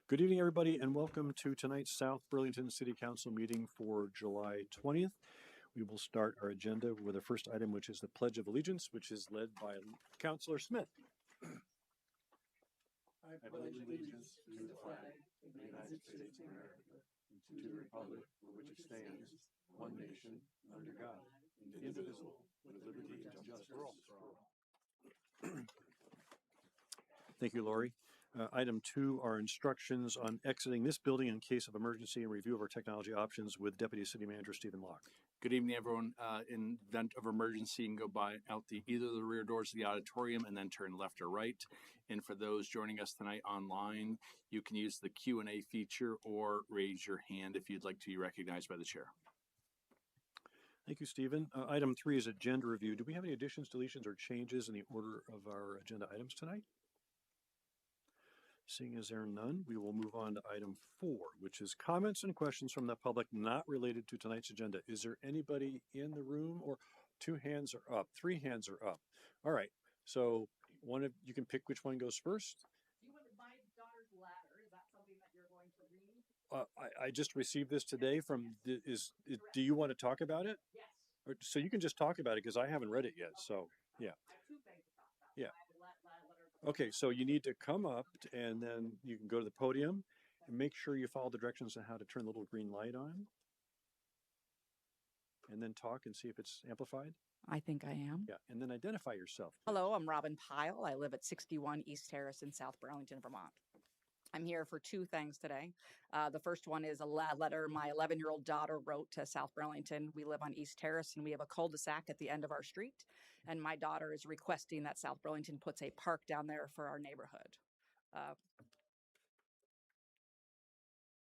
Good evening, everybody, and welcome to tonight's South Burlington City Council meeting for July 20th. We will start our agenda with the first item, which is the Pledge of Allegiance, which is led by Councilor Smith. I pledge allegiance to the flag of the United States of America and to the republic for which it stands, one nation, under God, indivisible, with liberty and justice for all. Thank you, Lori. Item 2 are instructions on exiting this building in case of emergency and review of our technology options with Deputy City Manager Stephen Locke. Good evening, everyone. In event of emergency, you can go by out either of the rear doors of the auditorium and then turn left or right. And for those joining us tonight online, you can use the Q&A feature or raise your hand if you'd like to be recognized by the chair. Thank you, Stephen. Item 3 is agenda review. Do we have any additions, deletions, or changes in the order of our agenda items tonight? Seeing as there are none, we will move on to item 4, which is comments and questions from the public not related to tonight's agenda. Is there anybody in the room? Or 2 hands are up, 3 hands are up. All right, so you can pick which one goes first. Do you want my daughter's ladder? Is that something that you're going to read? I just received this today from, do you want to talk about it? Yes. Or, so you can just talk about it because I haven't read it yet, so yeah. I have 2 things to talk about. Yeah. Letter. Okay, so you need to come up and then you can go to the podium and make sure you follow the directions on how to turn the little green light on. And then talk and see if it's amplified. I think I am. Yeah, and then identify yourself. Hello, I'm Robin Pyle. I live at 61 East Terrace in South Burlington, Vermont. I'm here for 2 things today. The first one is a letter my 11-year-old daughter wrote to South Burlington. We live on East Terrace and we have a cul-de-sac at the end of our street. And my daughter is requesting that South Burlington puts a park down there for our neighborhood.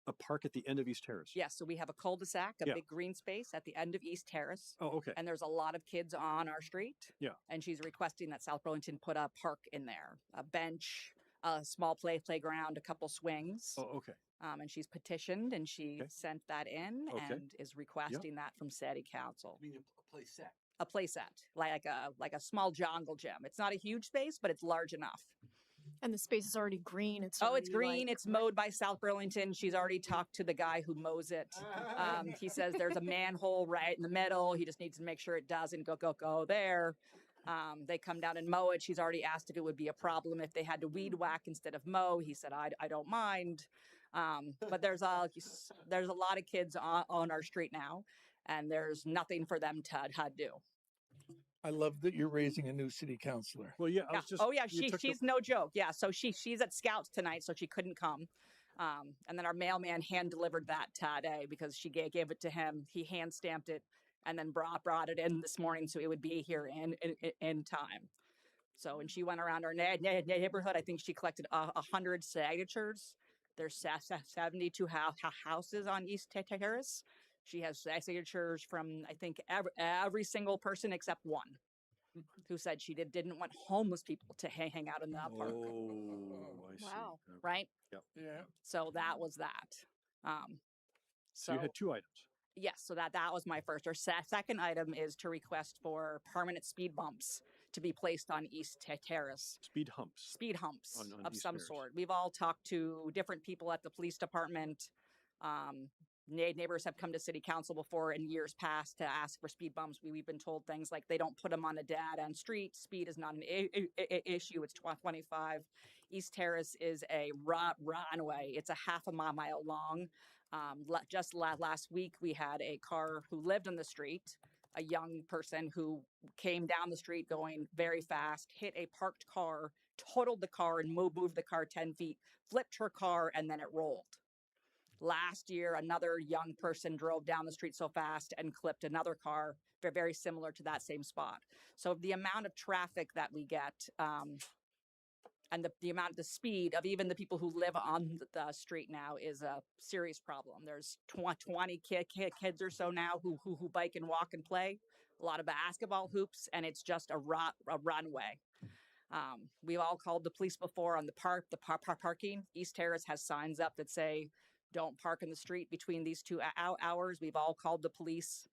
A park at the end of East Terrace? Yes, so we have a cul-de-sac, a big green space at the end of East Terrace. Oh, okay. And there's a lot of kids on our street. Yeah. And she's requesting that South Burlington put a park in there, a bench, a small playground, a couple swings. Oh, okay. And she's petitioned and she sent that in and is requesting that from City Council. I mean, a play set. A play set, like a small jungle gym. It's not a huge space, but it's large enough. And the space is already green. It's green. It's mowed by South Burlington. She's already talked to the guy who mows it. He says there's a manhole right in the middle. He just needs to make sure it doesn't go there. They come down and mow it. She's already asked if it would be a problem if they had to weed whack instead of mow. He said, I don't mind. But there's a lot of kids on our street now, and there's nothing for them to do. I love that you're raising a new city councilor. Well, yeah. She's no joke. Yeah, so she's at Scouts tonight, so she couldn't come. And then our mailman hand delivered that today because she gave it to him. He hand stamped it and then brought it in this morning so it would be here in time. So when she went around our neighborhood, I think she collected 100 signatures. There's 72 houses on East Terrace. She has signatures from, I think, every single person except one who said she didn't want homeless people to hang out in the park. Oh, I see. Wow. Okay. Right? Yep. Yeah. So that was that. So you had 2 items. Yes, so that was my first. Our second item is to request for permanent speed bumps to be placed on East Terrace. Speed humps. Speed humps on of East some Terrace. sort. We've all talked to different people at the police department. Neighbors have come to city council before in years past to ask for speed bumps. We've been told things like they don't put them on a dead-end street. Speed is not an issue. It's 25. East Terrace is a runway. It's a half a mile long. Just last week, we had a car who lived on the street, a young person who came down the street going very fast, hit a parked car, totaled the car and moved the car 10 feet, flipped her car, and then it rolled. Last year, another young person drove down the street so fast and clipped another car very similar to that same spot. So the amount of traffic that we get and the amount of the speed of even the people who live on the street now is a serious problem. There's 20 kids or so now who bike and walk and play, a lot of basketball hoops, and it's just a runway. We've all called the police before on the parking. East Terrace has signs up that say, don't park in the street between these 2 hours. We've all called the police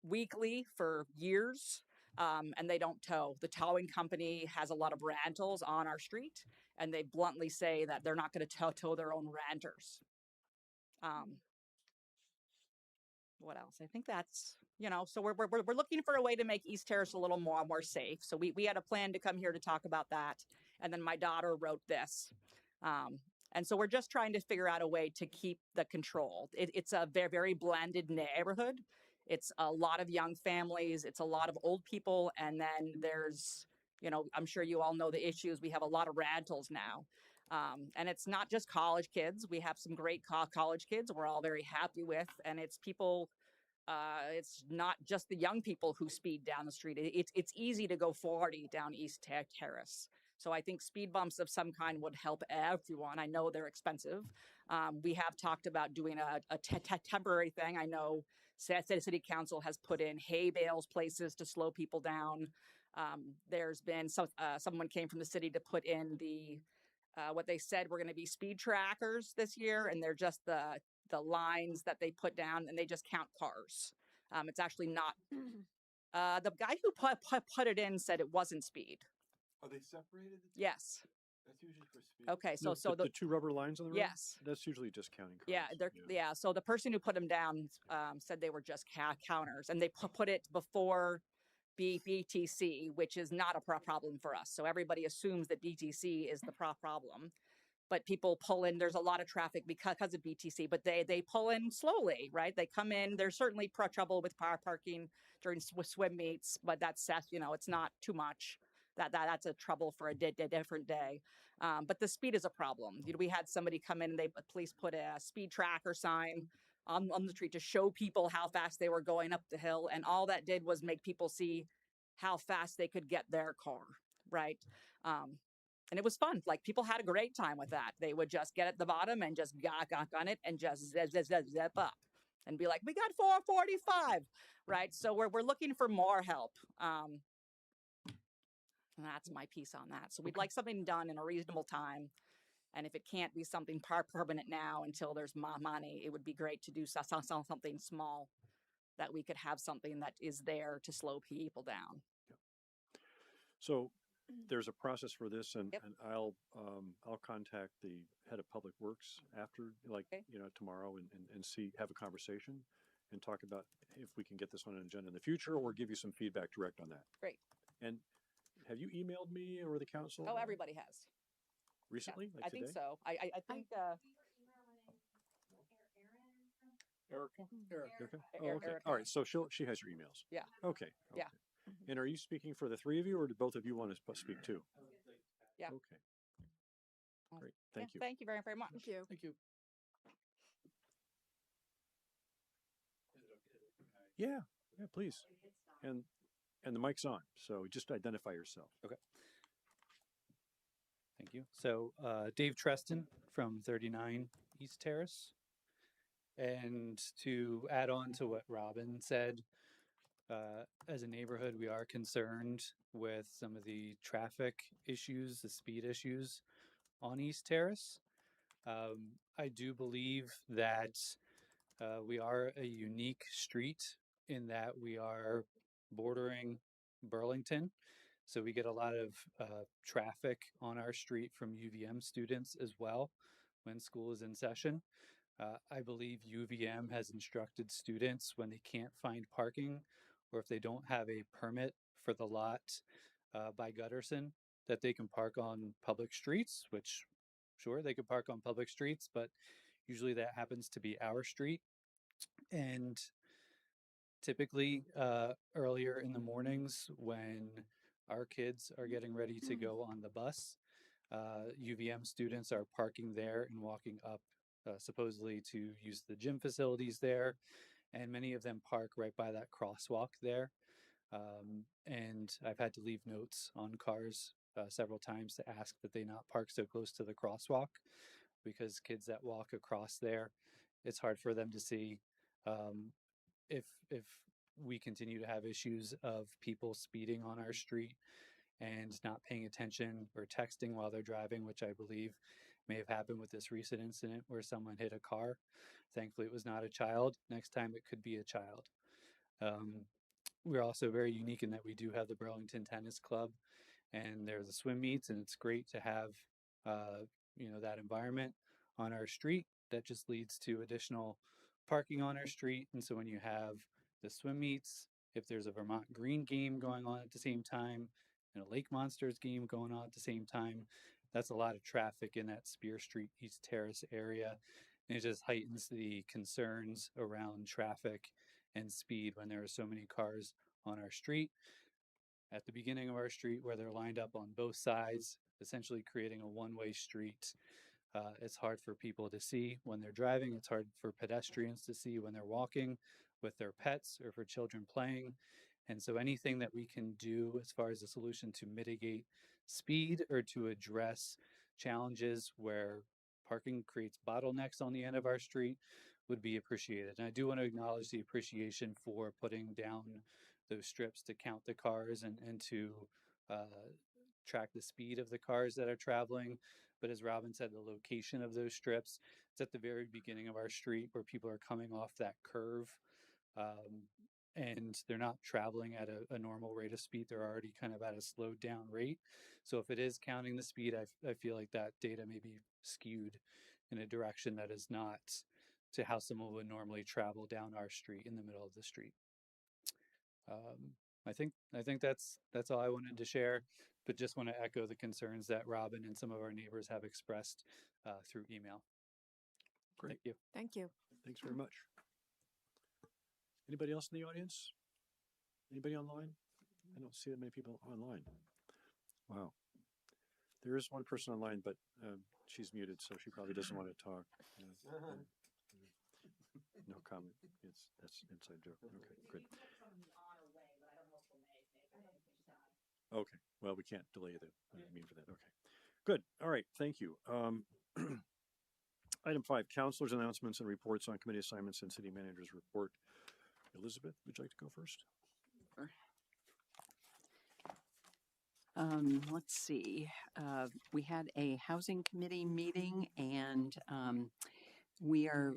weekly for years. and they don't tow. The towing company has a lot of rentals on our street, and they bluntly say that they're not going to tow their own renters. What else? I think that's, so we're looking for a way to make East Terrace a little more safe. So we had a plan to come here to talk about that. And then my daughter wrote this. And so we're just trying to figure out a way to keep the control. It's a very, very blended neighborhood. It's a lot of young families. It's a lot of old people. And then there's, I'm sure you all know the issues. We have a lot of rentals now. And it's not just college kids. We have some great college kids we're all very happy with. And it's people, it's not just the young people who speed down the street. It's easy to go 40 down East Terrace. So I think speed bumps of some kind would help everyone. I know they're expensive. We have talked about doing a temporary thing. I know City Council has put in hay bales places to slow people down. There's been someone came from the city to put in what they said were going to be speed trackers this year, and they're just the lines that they put down, and they just count cars. It's actually not. The guy who put it in said it wasn't speed. Are they separated? Yes. That's usually for speed. Okay. So the two rubber lines on the road? Yes. That's usually just counting cars. Yeah. So the person who put them down said they were just counters, and they put it before BTC, which is not a problem for us. So everybody assumes that BTC is the problem, but people pull in. There's a lot of traffic because of BTC, but they pull in slowly, right? They come in. There's certainly trouble with parking during swim meets, but that's it's not too much. That's a trouble for a different day. But the speed is a problem. We had somebody come in and police put a speed tracker sign on the street to show people how fast they were going up the hill. And all that did was make people see how fast they could get their car, right? And it was fun. Like, people had a great time with that. They would just get at the bottom and just gawk on it and just zip up and be like, we got 445, right? So we're looking for more help. And that's my piece on that. So we'd like something done in a reasonable time. And if it can't be something permanent now until there's money, it would be great to do something small, that we could have something that is there to slow people down. So there's a process for this, and, Yep. and I'll contact the head of public works after, tomorrow, and have a conversation and talk about if we can get this on an agenda in the future, or give you some feedback direct on that. Great. And have you emailed me or the council? Oh, everybody has. Recently? Yeah, Like I today? think so. I think Erica? Erica? Oh, Erica. okay. All right. So she has your emails. Yeah. Okay. Yeah. And are you speaking for the three of you, or do both of you want to speak too? Yeah. Okay. Great. Thank you. Thank you very, very much. Thank you. Thank you. Yeah. Yeah, please. And the mic's on, so just identify yourself. Okay. Thank you. So Dave Treston from 39 East Terrace. And to add on to what Robin said, as a neighborhood, we are concerned with some of the traffic issues, the speed issues on East Terrace. I do believe that we are a unique street in that we are bordering Burlington. So we get a lot of traffic on our street from UVM students as well when school is in session. I believe UVM has instructed students, when they can't find parking, or if they don't have a permit for the lot by Gutterson, that they can park on public streets, which sure, they could park on public streets, but usually that happens to be our street. And typically earlier in the mornings when our kids are getting ready to go on the bus, UVM students are parking there and walking up supposedly to use the gym facilities there. And many of them park right by that crosswalk there. And I've had to leave notes on cars several times to ask that they not park so close to the crosswalk, because kids that walk across there, it's hard for them to see. If we continue to have issues of people speeding on our street and not paying attention or texting while they're driving, which I believe may have happened with this recent incident where someone hit a car. Thankfully, it was not a child. Next time it could be a child. we're also very unique in that we do have the Burlington Tennis Club, and there's the swim meets, and it's great to have that environment on our street. That just leads to additional parking on our street. And so when you have the swim meets, if there's a Vermont Green game going on at the same time and a Lake Monsters game going on at the same time, that's a lot of traffic in that Spear Street East Terrace area. And it just heightens the concerns around traffic and speed when there are so many cars on our street. At the beginning of our street, where they're lined up on both sides, essentially creating a one-way street. It's hard for people to see when they're driving. It's hard for pedestrians to see when they're walking with their pets or for children playing. And so anything that we can do as far as a solution to mitigate speed or to address challenges where parking creates bottlenecks on the end of our street would be appreciated. And I do want to acknowledge the appreciation for putting down those strips to count the cars and to track the speed of the cars that are traveling. But as Robin said, the location of those strips, it's at the very beginning of our street where people are coming off that curve. And they're not traveling at a normal rate of speed. They're already kind of at a slowed down rate. So if it is counting the speed, I feel like that data may be skewed in a direction that is not to how someone would normally travel down our street in the middle of the street. I think that's all I wanted to share, but just want to echo the concerns that Robin and some of our neighbors have expressed through email. Great. Thank you. Thank you. Thanks very much. Anybody else in the audience? Anybody online? I don't see that many people online. Wow. There is one person online, but she's muted, so she probably doesn't want to talk. No comment. That's an inside joke. Okay, good. Okay. Well, we can't delay the meeting for that. Okay. Good. All right. Thank you. Item 5, Councilors Announcements and Reports on Committee Assignments and City Manager's Report. Elizabeth, would you like to go first? Let's see. We had a housing committee meeting, and we are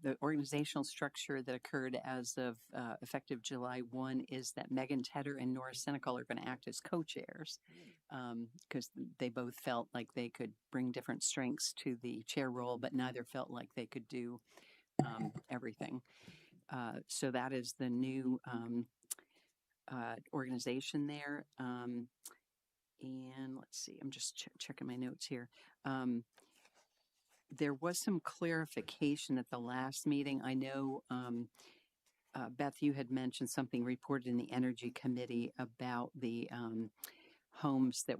the organizational structure that occurred as of effective July 1 is that Megan Tedder and Nora Senecal are going to act as co-chairs because they both felt like they could bring different strengths to the chair role, but neither felt like they could do everything. So that is the new organization there. And let's see, I'm just checking my notes here. There was some clarification at the last meeting. I know, Beth, you had mentioned something reported in the Energy Committee about the homes that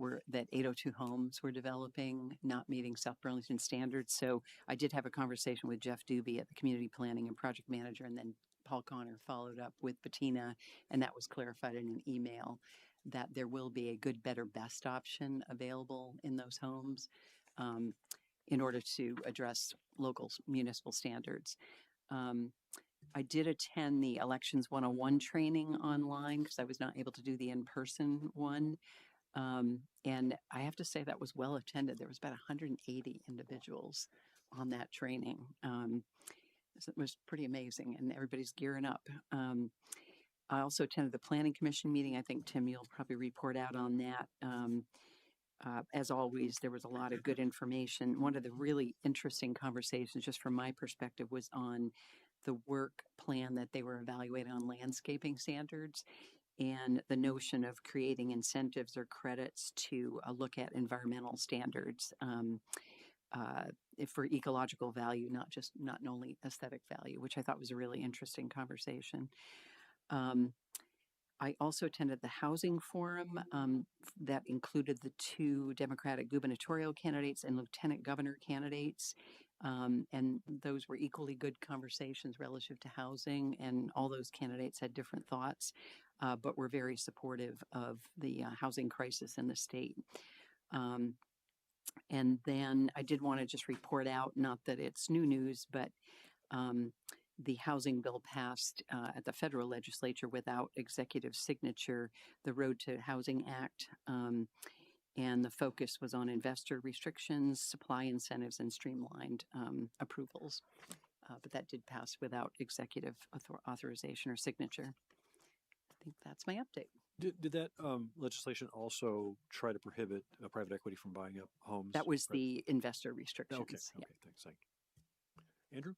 802 homes were developing, not meeting South Burlington standards. So I did have a conversation with Jeff Doobie at the Community Planning and Project Manager, and then Paul Connor followed up with Bettina, and that was clarified in an email that there will be a good, better, best option available in those homes in order to address local municipal standards. I did attend the Elections 101 training online because I was not able to do the in-person one. And I have to say that was well attended. There was about 180 individuals on that training. So it was pretty amazing, and everybody's gearing up. I also attended the Planning Commission meeting. I think, Tim, you'll probably report out on that. As always, there was a lot of good information. One of the really interesting conversations, just from my perspective, was on the work plan that they were evaluating on landscaping standards and the notion of creating incentives or credits to look at environmental standards for ecological value, not only aesthetic value, which I thought was a really interesting conversation. I also attended the housing forum that included the 2 Democratic gubernatorial candidates and lieutenant governor candidates. And those were equally good conversations relative to housing, and all those candidates had different thoughts, but were very supportive of the housing crisis in the state. And then I did want to just report out, not that it's new news, but the housing bill passed at the federal legislature without executive signature, the Road to Housing Act, and the focus was on investor restrictions, supply incentives, and streamlined approvals. But that did pass without executive authorization or signature. think that's my update. Did that legislation also try to prohibit private equity from buying up homes? That was Right. the investor restrictions. Okay. Yeah. Okay. Thanks. Andrew?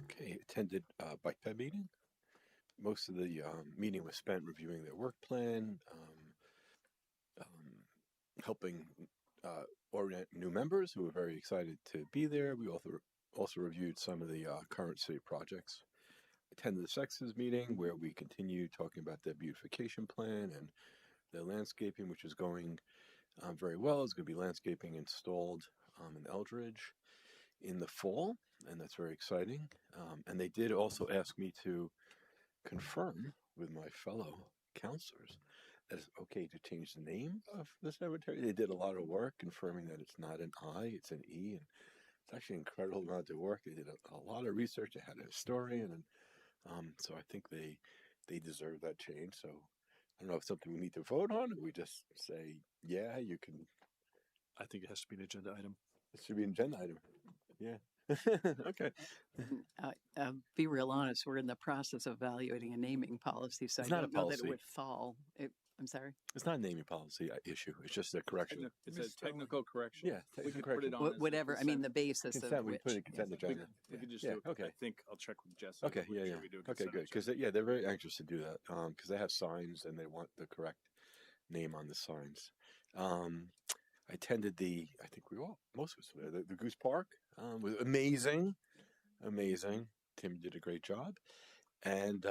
Okay, attended bike ped meeting. Most of the meeting was spent reviewing their work plan, helping orient new members who were very excited to be there. We also reviewed some of the current city projects. Attended the Sexes meeting where we continued talking about their beautification plan and their landscaping, which is going very well. There's going to be landscaping installed in Eldridge in the fall, and that's very exciting. And they did also ask me to confirm with my fellow counselors that it's okay to change the name of the cemetery. They did a lot of work confirming that it's not an I, it's an E, and it's actually an incredible amount of work. They did a lot of research. They had a historian, and so I think they deserve that change. So I don't know if it's something we need to vote on, or we just say, yeah, you can. I think it has to be an agenda item. It should be an agenda item. Yeah. Okay. Be real honest, we're in the process of evaluating a naming policy, so It's I not a don't know that it policy. would fall. I'm sorry. It's not a naming policy issue. It's just a correction. It's a technical correction. Yeah, We it's a could correction. put it on as a Whatever. I mean, consent. the basis Consent, of we which. put a consent agenda. We could just Yeah, do it. okay. I think I'll check with Jesse. Okay, Make yeah, sure yeah. we do a Okay, consent good. Because agenda. they're very anxious to do that. Because they have signs and they want the correct name on the signs. I attended I think most of us were there, the Goose Park. Was amazing. Tim did a great job. And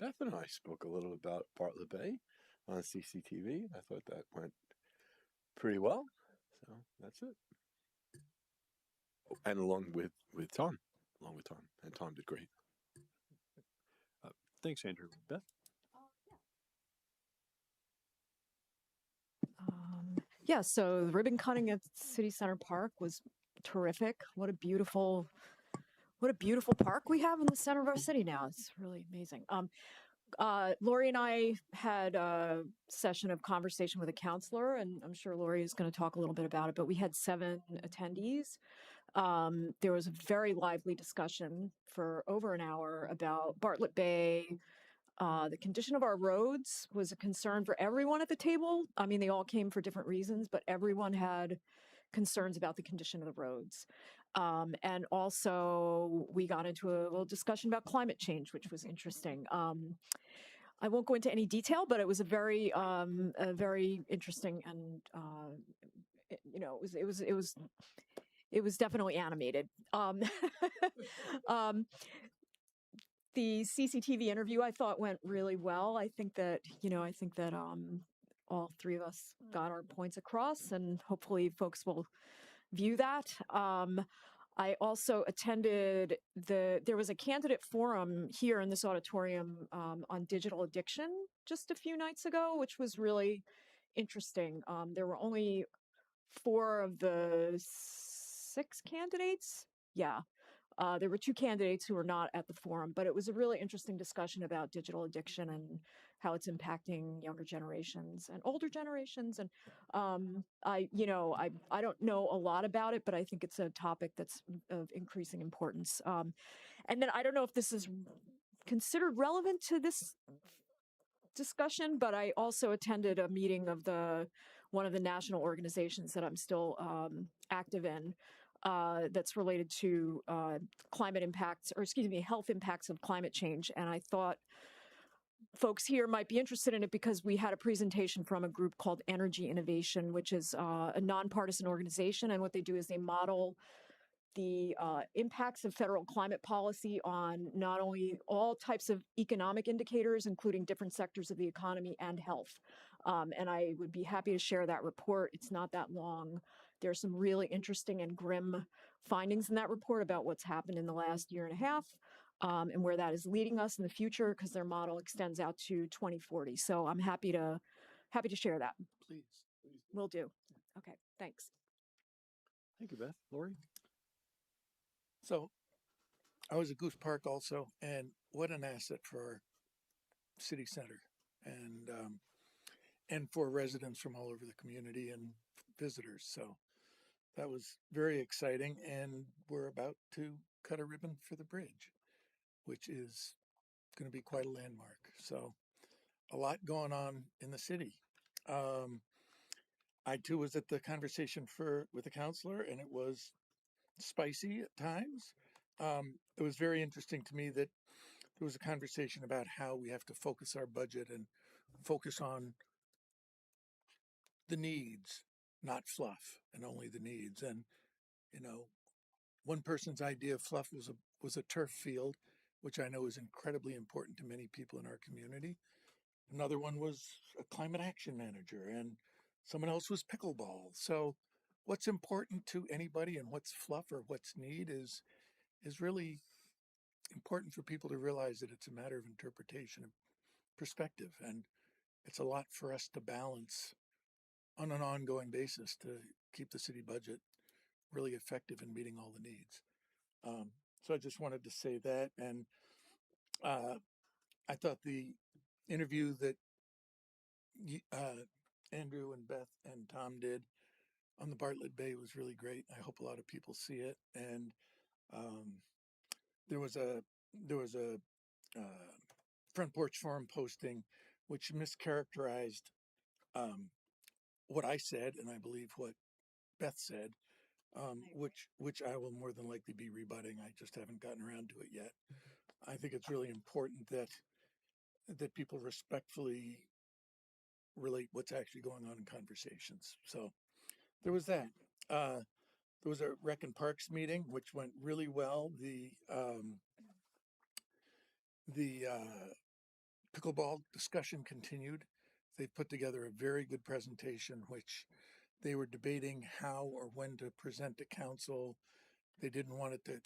Beth and I spoke a little about Bartlett Bay on CCTV. I thought that went pretty well. So that's it. And along with Tom. And Tom did great. Thanks, Andrew. Beth? Yeah, so the ribbon cutting at City Center Park was terrific. What a beautiful park we have in the center of our city now. It's really amazing. Lori and I had a session of conversation with a counselor, and I'm sure Lori is going to talk a little bit about it, but we had 7 attendees. There was a very lively discussion for over an hour about Bartlett Bay. The condition of our roads was a concern for everyone at the table. I mean, they all came for different reasons, but everyone had concerns about the condition of the roads. And also we got into a little discussion about climate change, which was interesting. I won't go into any detail, but it was a very interesting and, it was definitely animated. The CCTV interview I thought went really well. I think that all 3 of us got our points across, and hopefully folks will view that. I also attended there was a candidate forum here in this auditorium on digital addiction just a few nights ago, which was really interesting. There were only 4 of the 6 candidates. Yeah. There were 2 candidates who were not at the forum, but it was a really interesting discussion about digital addiction and how it's impacting younger generations and older generations. And I don't know a lot about it, but I think it's a topic that's of increasing importance. And then I don't know if this is considered relevant to this discussion, but I also attended a meeting of one of the national organizations that I'm still active in. That's related to health impacts of climate change. And I thought folks here might be interested in it because we had a presentation from a group called Energy Innovation, which is a nonpartisan organization. And what they do is they model the impacts of federal climate policy on not only all types of economic indicators, including different sectors of the economy and health. And I would be happy to share that report. It's not that long. There's some really interesting and grim findings in that report about what's happened in the last year and a half and where that is leading us in the future, because their model extends out to 2040. So I'm happy to share that. Please. Will do. Okay, thanks. Thank you, Beth. Lori? So I was at Goose Park also, and what an asset for our city center and for residents from all over the community and visitors. So that was very exciting, and we're about to cut a ribbon for the bridge. which is going to be quite a landmark. So a lot going on in the city. I too was at the conversation with the counselor, and it was spicy at times. It was very interesting to me that there was a conversation about how we have to focus our budget and focus on the needs, not fluff, and only the needs. And you know, one person's idea of fluff was a turf field, which I know is incredibly important to many people in our community. Another one was a climate action manager, and someone else was pickleball. So what's important to anybody and what's fluff or what's need is really important for people to realize that it's a matter of interpretation and perspective. And it's a lot for us to balance on an ongoing basis to keep the city budget really effective in meeting all the needs. So I just wanted to say that. And I thought the interview that Andrew and Beth and Tom did on the Bartlett Bay was really great. I hope a lot of people see it. And there was a front porch forum posting which mischaracterized what I said, and I believe what Beth said, which I will more than likely be rebutting. I just haven't gotten around to it yet. I think it's really important that people respectfully relate what's actually going on in conversations. So there was that. There was a Rec and Parks meeting, which went really well. The pickleball discussion continued. They put together a very good presentation, which they were debating how or when to present to council. They didn't want it to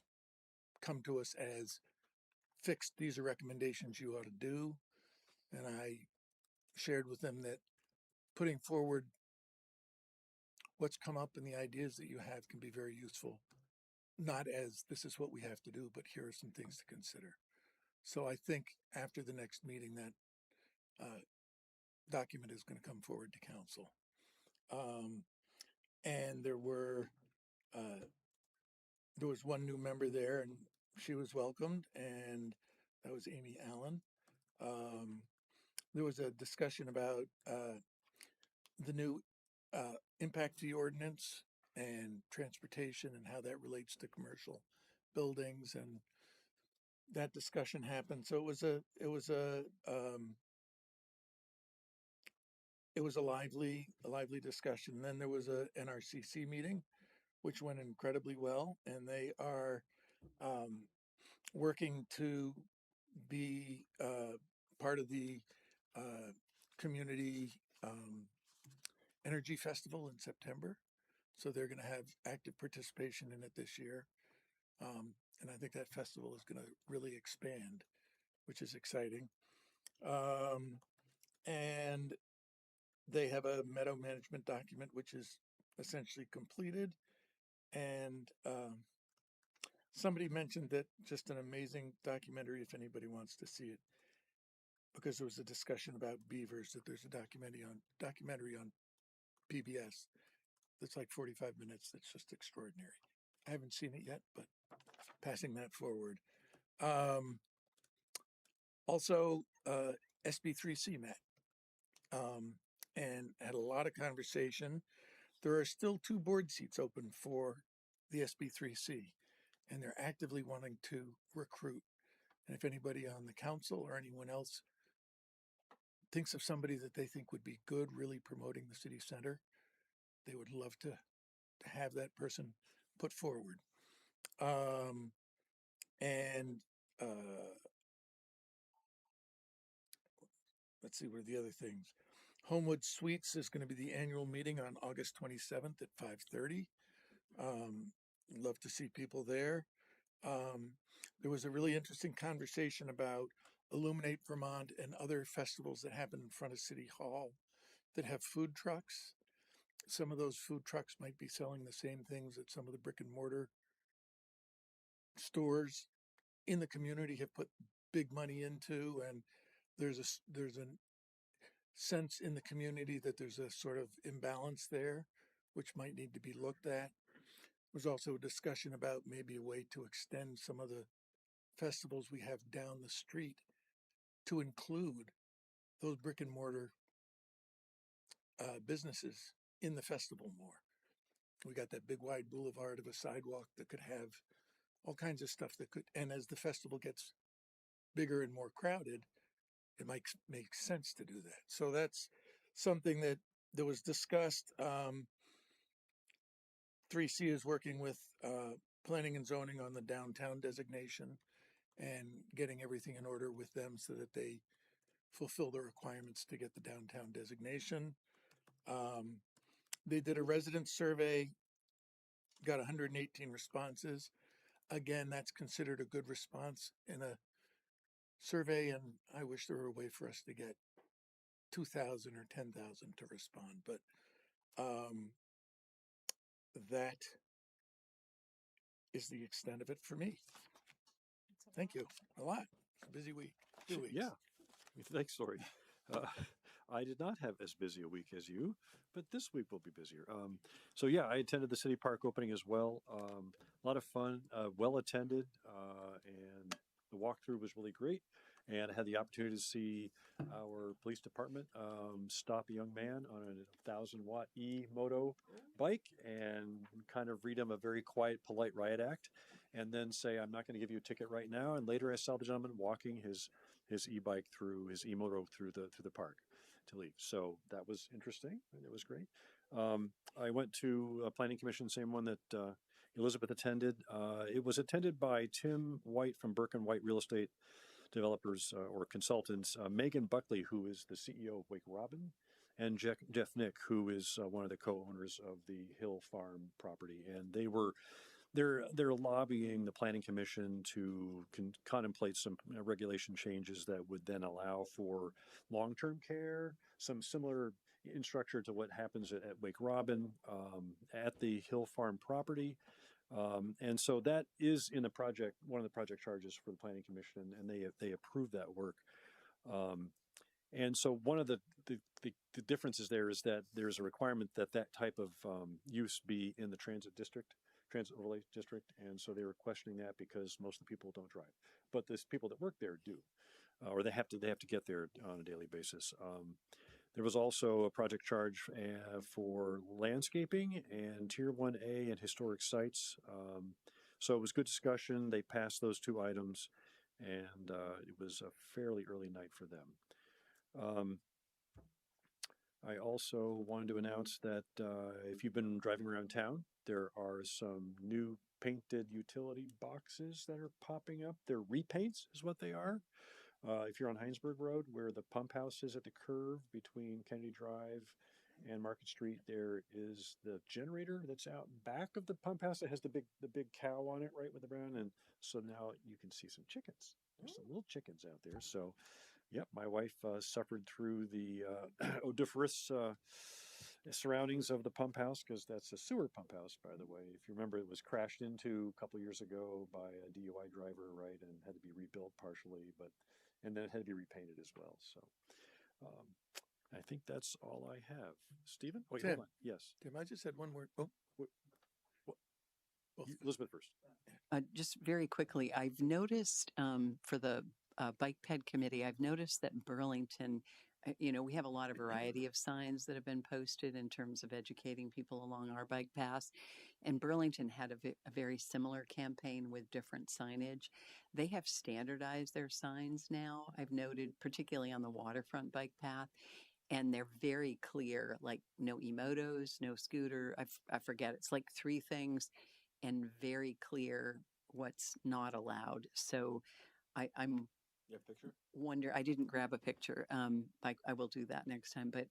come to us as fixed. These are recommendations you ought to do. And I shared with them that putting forward what's come up and the ideas that you have can be very useful, not as this is what we have to do, but here are some things to consider. So I think after the next meeting, that document is going to come forward to council. And there was one new member there, and she was welcomed, and that was Amy Allen. There was a discussion about the new impact fee ordinance and transportation and how that relates to commercial buildings, and that discussion happened. So it was a lively discussion. And then there was a NRCC meeting, which went incredibly well, and they are working to be part of the community energy festival in September. So they're going to have active participation in it this year. And I think that festival is going to really expand, which is exciting. And they have a meadow management document, which is essentially completed. And somebody mentioned that just an amazing documentary, if anybody wants to see it, because there was a discussion about beavers, that there's a documentary on PBS that's like 45 minutes. That's just extraordinary. I haven't seen it yet, but passing that forward. Also, SB3C met and had a lot of conversation. There are still 2 board seats open for the SB3C, and they're actively wanting to recruit. And if anybody on the council or anyone else thinks of somebody that they think would be good, really promoting the city center, they would love to have that person put forward. Let's see, what are the other things? Homewood Suites is going to be the annual meeting on August 27th at 5:30. Love to see people there. There was a really interesting conversation about Illuminate Vermont and other festivals that happen in front of City Hall that have food trucks. Some of those food trucks might be selling the same things that some of the brick and mortar stores in the community have put big money into, and there's a sense in the community that there's a sort of imbalance there, which might need to be looked at. There was also a discussion about maybe a way to extend some of the festivals we have down the street to include those brick and mortar businesses in the festival more. We got that big wide boulevard of a sidewalk that could have all kinds of stuff that could, and as the festival gets bigger and more crowded, it might make sense to do that. So that's something that was discussed. 3C is working with planning and zoning on the downtown designation and getting everything in order with them so that they fulfill the requirements to get the downtown designation. They did a resident survey, got 118 responses. Again, that's considered a good response in a survey, and I wish there were a way for us to get 2,000 or 10,000 to respond, but that is the extent of it for me. Thank you. A lot. Busy week. 2 weeks. Yeah. Thanks, Lori. I did not have as busy a week as you, but this week will be busier. So yeah, I attended the city park opening as well. A lot of fun, well attended, and the walkthrough was really great. And I had the opportunity to see our police department stop a young man on a 1,000-watt e-moto bike and kind of read him a very quiet, polite riot act, and then say, "I'm not going to give you a ticket right now." And later, I saw the gentleman walking his e-bike through his e-moto through the park to leave. So that was interesting, and it was great. I went to a planning commission, same one that Elizabeth attended. It was attended by Tim White from Burke & White Real Estate Developers or Consultants, Megan Buckley, who is the CEO of Wake Robin, and Jeff Nick, who is one of the co-owners of the Hill Farm property. And they're lobbying the planning commission to contemplate some regulation changes that would then allow for long-term care, some similar in structure to what happens at Wake Robin at the Hill Farm property. And so that is in the project, one of the project charges for the planning commission, and they approved that work. And so one of the differences there is that there's a requirement that that type of use be in the transit overlay district, and so they were questioning that because most of the people don't drive, but the people that work there do, or they have to get there on a daily basis. There was also a project charge for landscaping and Tier 1A and historic sites. So it was good discussion. They passed those two items, and it was a fairly early night for them. I also wanted to announce that if you've been driving around town, there are some new painted utility boxes that are popping up. They're repaints is what they are. If you're on Heinsberg Road, where the pump house is at the curve between Kennedy Drive and Market Street, there is the generator that's out back of the pump house that has the big cow on it, right, with the brown. And so now you can see some chickens. There's some little chickens out there. So, yep, my wife suffered through the odoriferous surroundings of the pump house, because that's a sewer pump house, by the way. If you remember, it was crashed into a couple of years ago by a DUI driver, right, and had to be rebuilt partially, and then it had to be repainted as well. So I think that's all I have. Stephen? Wait, Tim. hold on. Yes. Tim, I just had one word. Oh, Elizabeth first. Just very quickly, I've noticed for the Bike Ped Committee, I've noticed that Burlington, we have a lot of variety of signs that have been posted in terms of educating people along our bike paths. And Burlington had a very similar campaign with different signage. They have standardized their signs now, I've noted, particularly on the waterfront bike path. And they're very clear, like no e-motos, no scooter. I forget, it's like 3 things, and very clear what's not allowed. So I'm You have a picture? I didn't grab a picture. I will do that next time. But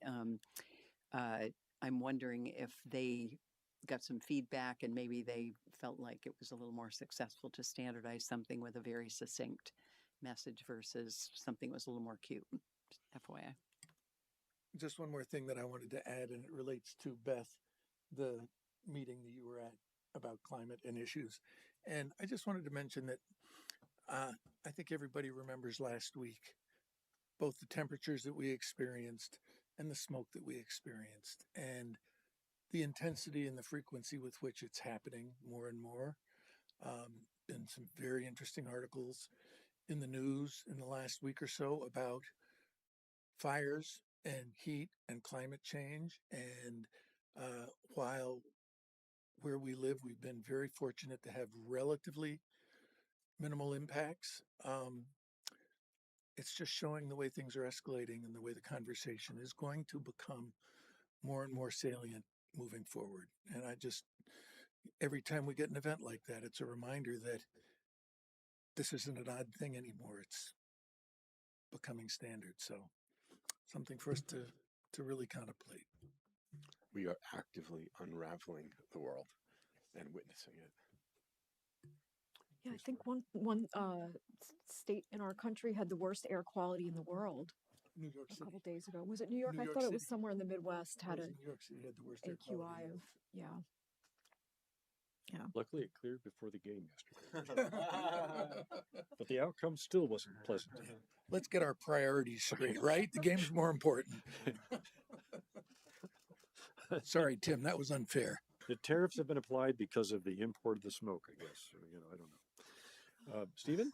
I'm wondering if they got some feedback and maybe they felt like it was a little more successful to standardize something with a very succinct message versus something that was a little more cute. FYI. just one more thing that I wanted to add, and it relates to Beth, the meeting that you were at about climate and issues. And I just wanted to mention that I think everybody remembers last week, both the temperatures that we experienced and the smoke that we experienced, and the intensity and the frequency with which it's happening more and more. been some very interesting articles in the news in the last week or so about fires and heat and climate change. And while where we live, we've been very fortunate to have relatively minimal impacts. It's just showing the way things are escalating and the way the conversation is going to become more and more salient moving forward. And every time we get an event like that, it's a reminder that this isn't an odd thing anymore. It's becoming standard. So something for us to really contemplate. We are actively unraveling the world and witnessing it. Yeah, I think one state in our country had the worst air quality in the world New York a City. couple days ago. Was it New York? New I York thought it was City. somewhere in the Midwest had New an York City had the worst air AQI quality. of, yeah. Luckily, it cleared before the game yesterday, but the outcome still wasn't pleasant. Let's get our priorities straight, right? The game's more important. Sorry, Tim, that was unfair. The tariffs have been applied because of the import of the smoke, I guess. I don't know. Stephen?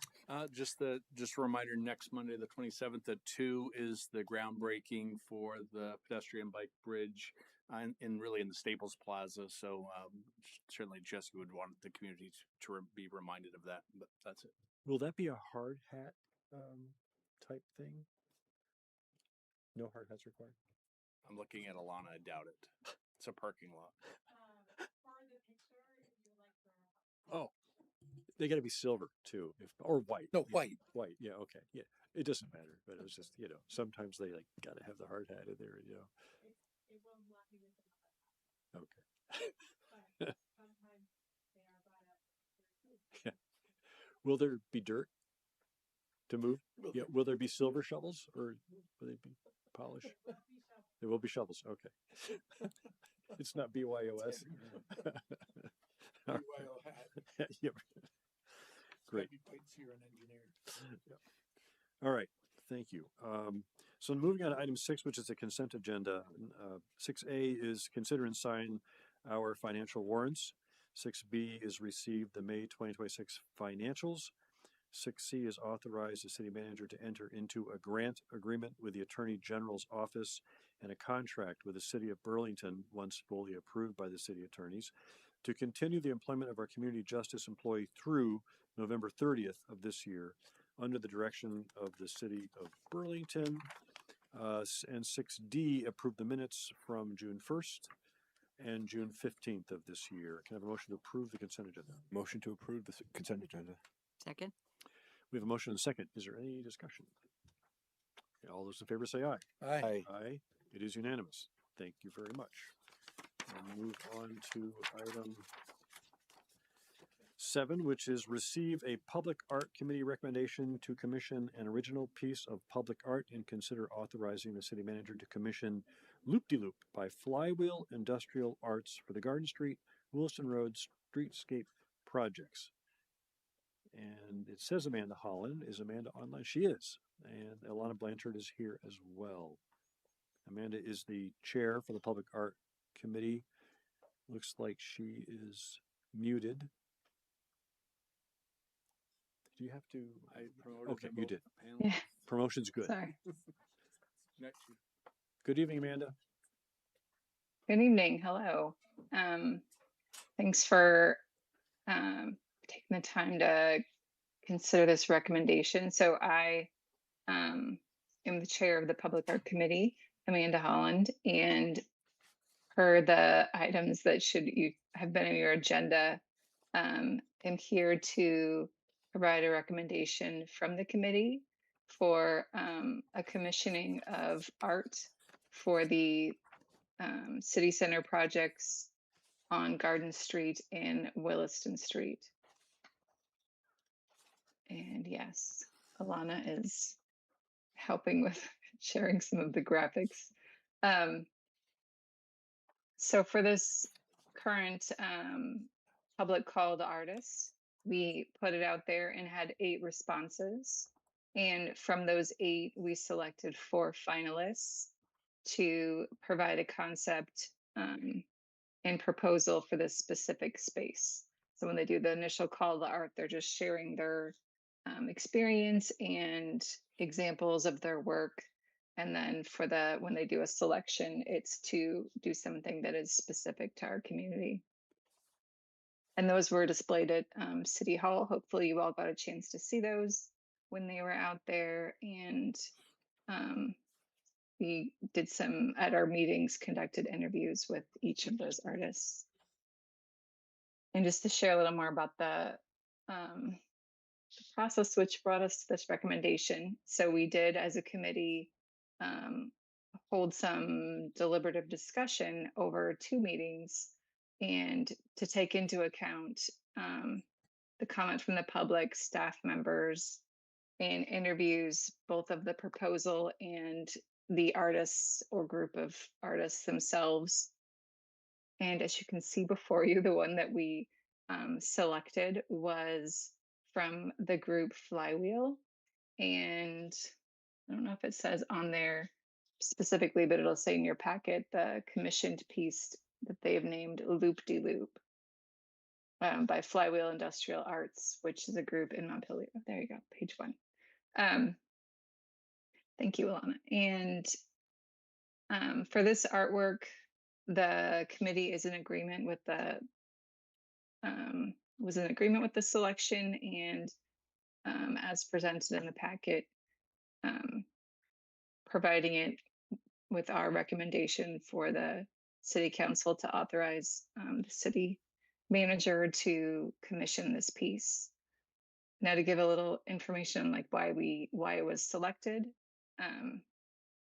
Just a reminder, next Monday, the 27th at 2 is the groundbreaking for the pedestrian bike bridge in the Staples Plaza. So certainly Jessica would want the community to be reminded of that, but that's it. Will that be a hard hat type thing? No hard hats required? I'm looking at Alana. I doubt it. It's a parking lot. Oh, they got to be silver too, or white. No, white. White. Yeah. Okay. Yeah. It doesn't matter, but it was just sometimes they got to have the hard hat in there. It won't block you with the Okay. but sometimes they are brought up. Yeah. Will there be dirt to move? Yeah. Will there be silver shovels or will they be polished? There will be shovels. Okay. It's not BYOS. BYO hat. Yep. Great. Yep. All right. Thank you. So moving on to item 6, which is the consent agenda. 6A is consider and sign our financial warrants. 6B is receive the May 2026 financials. 6C is authorize the city manager to enter into a grant agreement with the Attorney General's office and a contract with the city of Burlington, once fully approved by the city attorneys, to continue the employment of our community justice employee through November 30th of this year under the direction of the city of Burlington. And 6D, approve the minutes from June 1st and June 15th of this year. Can I have a motion to approve the consent agenda? Motion to approve the consent agenda. Second? We have a motion and a second. Is there any discussion? Okay, all those in favor say aye. Aye. Aye. It is unanimous. Thank you very much. We'll move on to item 7, which is receive a public art committee recommendation to commission an original piece of public art and consider authorizing the city manager to commission Loop-de-Loop by Flywheel Industrial Arts for the Garden Street, Williston Road streetscape projects. And it says Amanda Holland. Is Amanda online? She is. And Alana Blanchard is here as well. Amanda is the chair for the Public Art Committee. Looks like she is muted. Do you have to? I promoted Okay, them you both did. panels. Yeah. Promotion's good. Sorry. Next. Good evening, Amanda. Good evening. Hello. Thanks for taking the time to consider this recommendation. So I am the chair of the Public Art Committee, Amanda Holland, and per the items that should you have been on your agenda, am here to provide a recommendation from the committee for a commissioning of art for the city center projects on Garden Street and Williston Street. And yes, Alana is helping with sharing some of the graphics. So for this current public call to artists, we put it out there and had 8 responses. And from those 8, we selected 4 finalists to provide a concept and proposal for this specific space. So when they do the initial call to art, they're just sharing their experience and examples of their work. And then for when they do a selection, it's to do something that is specific to our community. And those were displayed at City Hall. Hopefully you all got a chance to see those when they were out there. And we did some, at our meetings, conducted interviews with each of those artists. And just to share a little more about the process which brought us to this recommendation. So we did, as a committee, hold some deliberative discussion over 2 meetings, and to take into account the comment from the public, staff members, and interviews, both of the proposal and the artists or group of artists themselves. And as you can see before you, the one that we selected was from the group Flywheel. And I don't know if it says on there specifically, but it'll say in your packet the commissioned piece that they've named Loop de Loop by Flywheel Industrial Arts, which is a group in Montpelier. There you go, page 1. Thank you, Alana. And for this artwork, the committee is in agreement with the selection, and as presented in the packet, providing it with our recommendation for the city council to authorize the city manager to commission this piece. Now, to give a little information like why it was selected,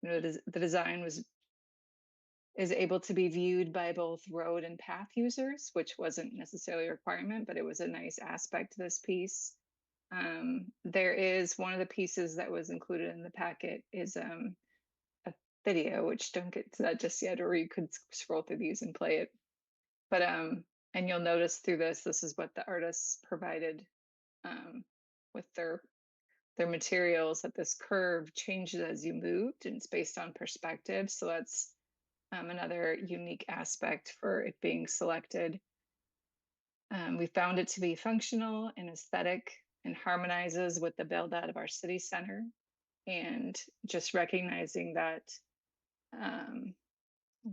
the design is able to be viewed by both road and path users, which wasn't necessarily a requirement, but it was a nice aspect to this piece. There is one of the pieces that was included in the packet is a video, which don't get to that just yet, or you could scroll through these and play it. But and you'll notice through this is what the artists provided with their materials, that this curve changes as you moved, and it's based on perspective. So that's another unique aspect for it being selected. We found it to be functional and aesthetic, and harmonizes with the build out of our city center, and just recognizing that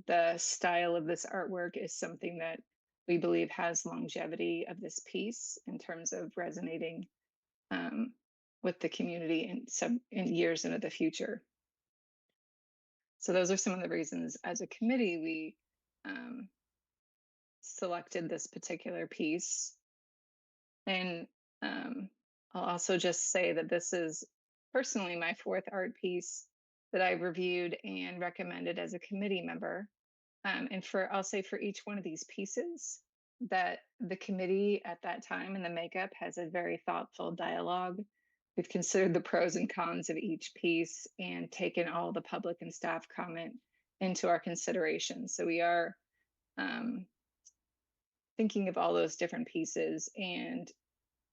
the style of this artwork is something that we believe has longevity of this piece in terms of resonating with the community in years into the future. So those are some of the reasons as a committee we selected this particular piece. And I'll also just say that this is personally my 4th art piece that I've reviewed and recommended as a committee member. And I'll say for each one of these pieces that the committee at that time and the makeup has a very thoughtful dialogue. We've considered the pros and cons of each piece and taken all the public and staff comment into our consideration. So we are thinking of all those different pieces, and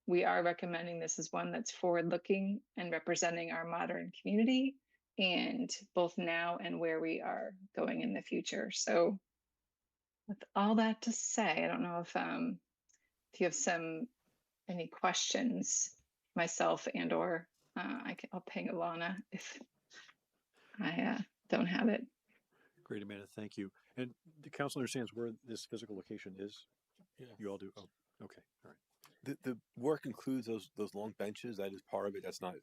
we are recommending this as one that's forward-looking and representing our modern community, and both now and where we are going in the future. So with all that to say, I don't know if you have any questions, myself and or I'll ping Alana if I don't have it. Great, Amanda, thank you. And the council understands where this physical location is? Yeah. You all do? Oh, okay, all right. The work includes those long benches. That is part of it. That's not.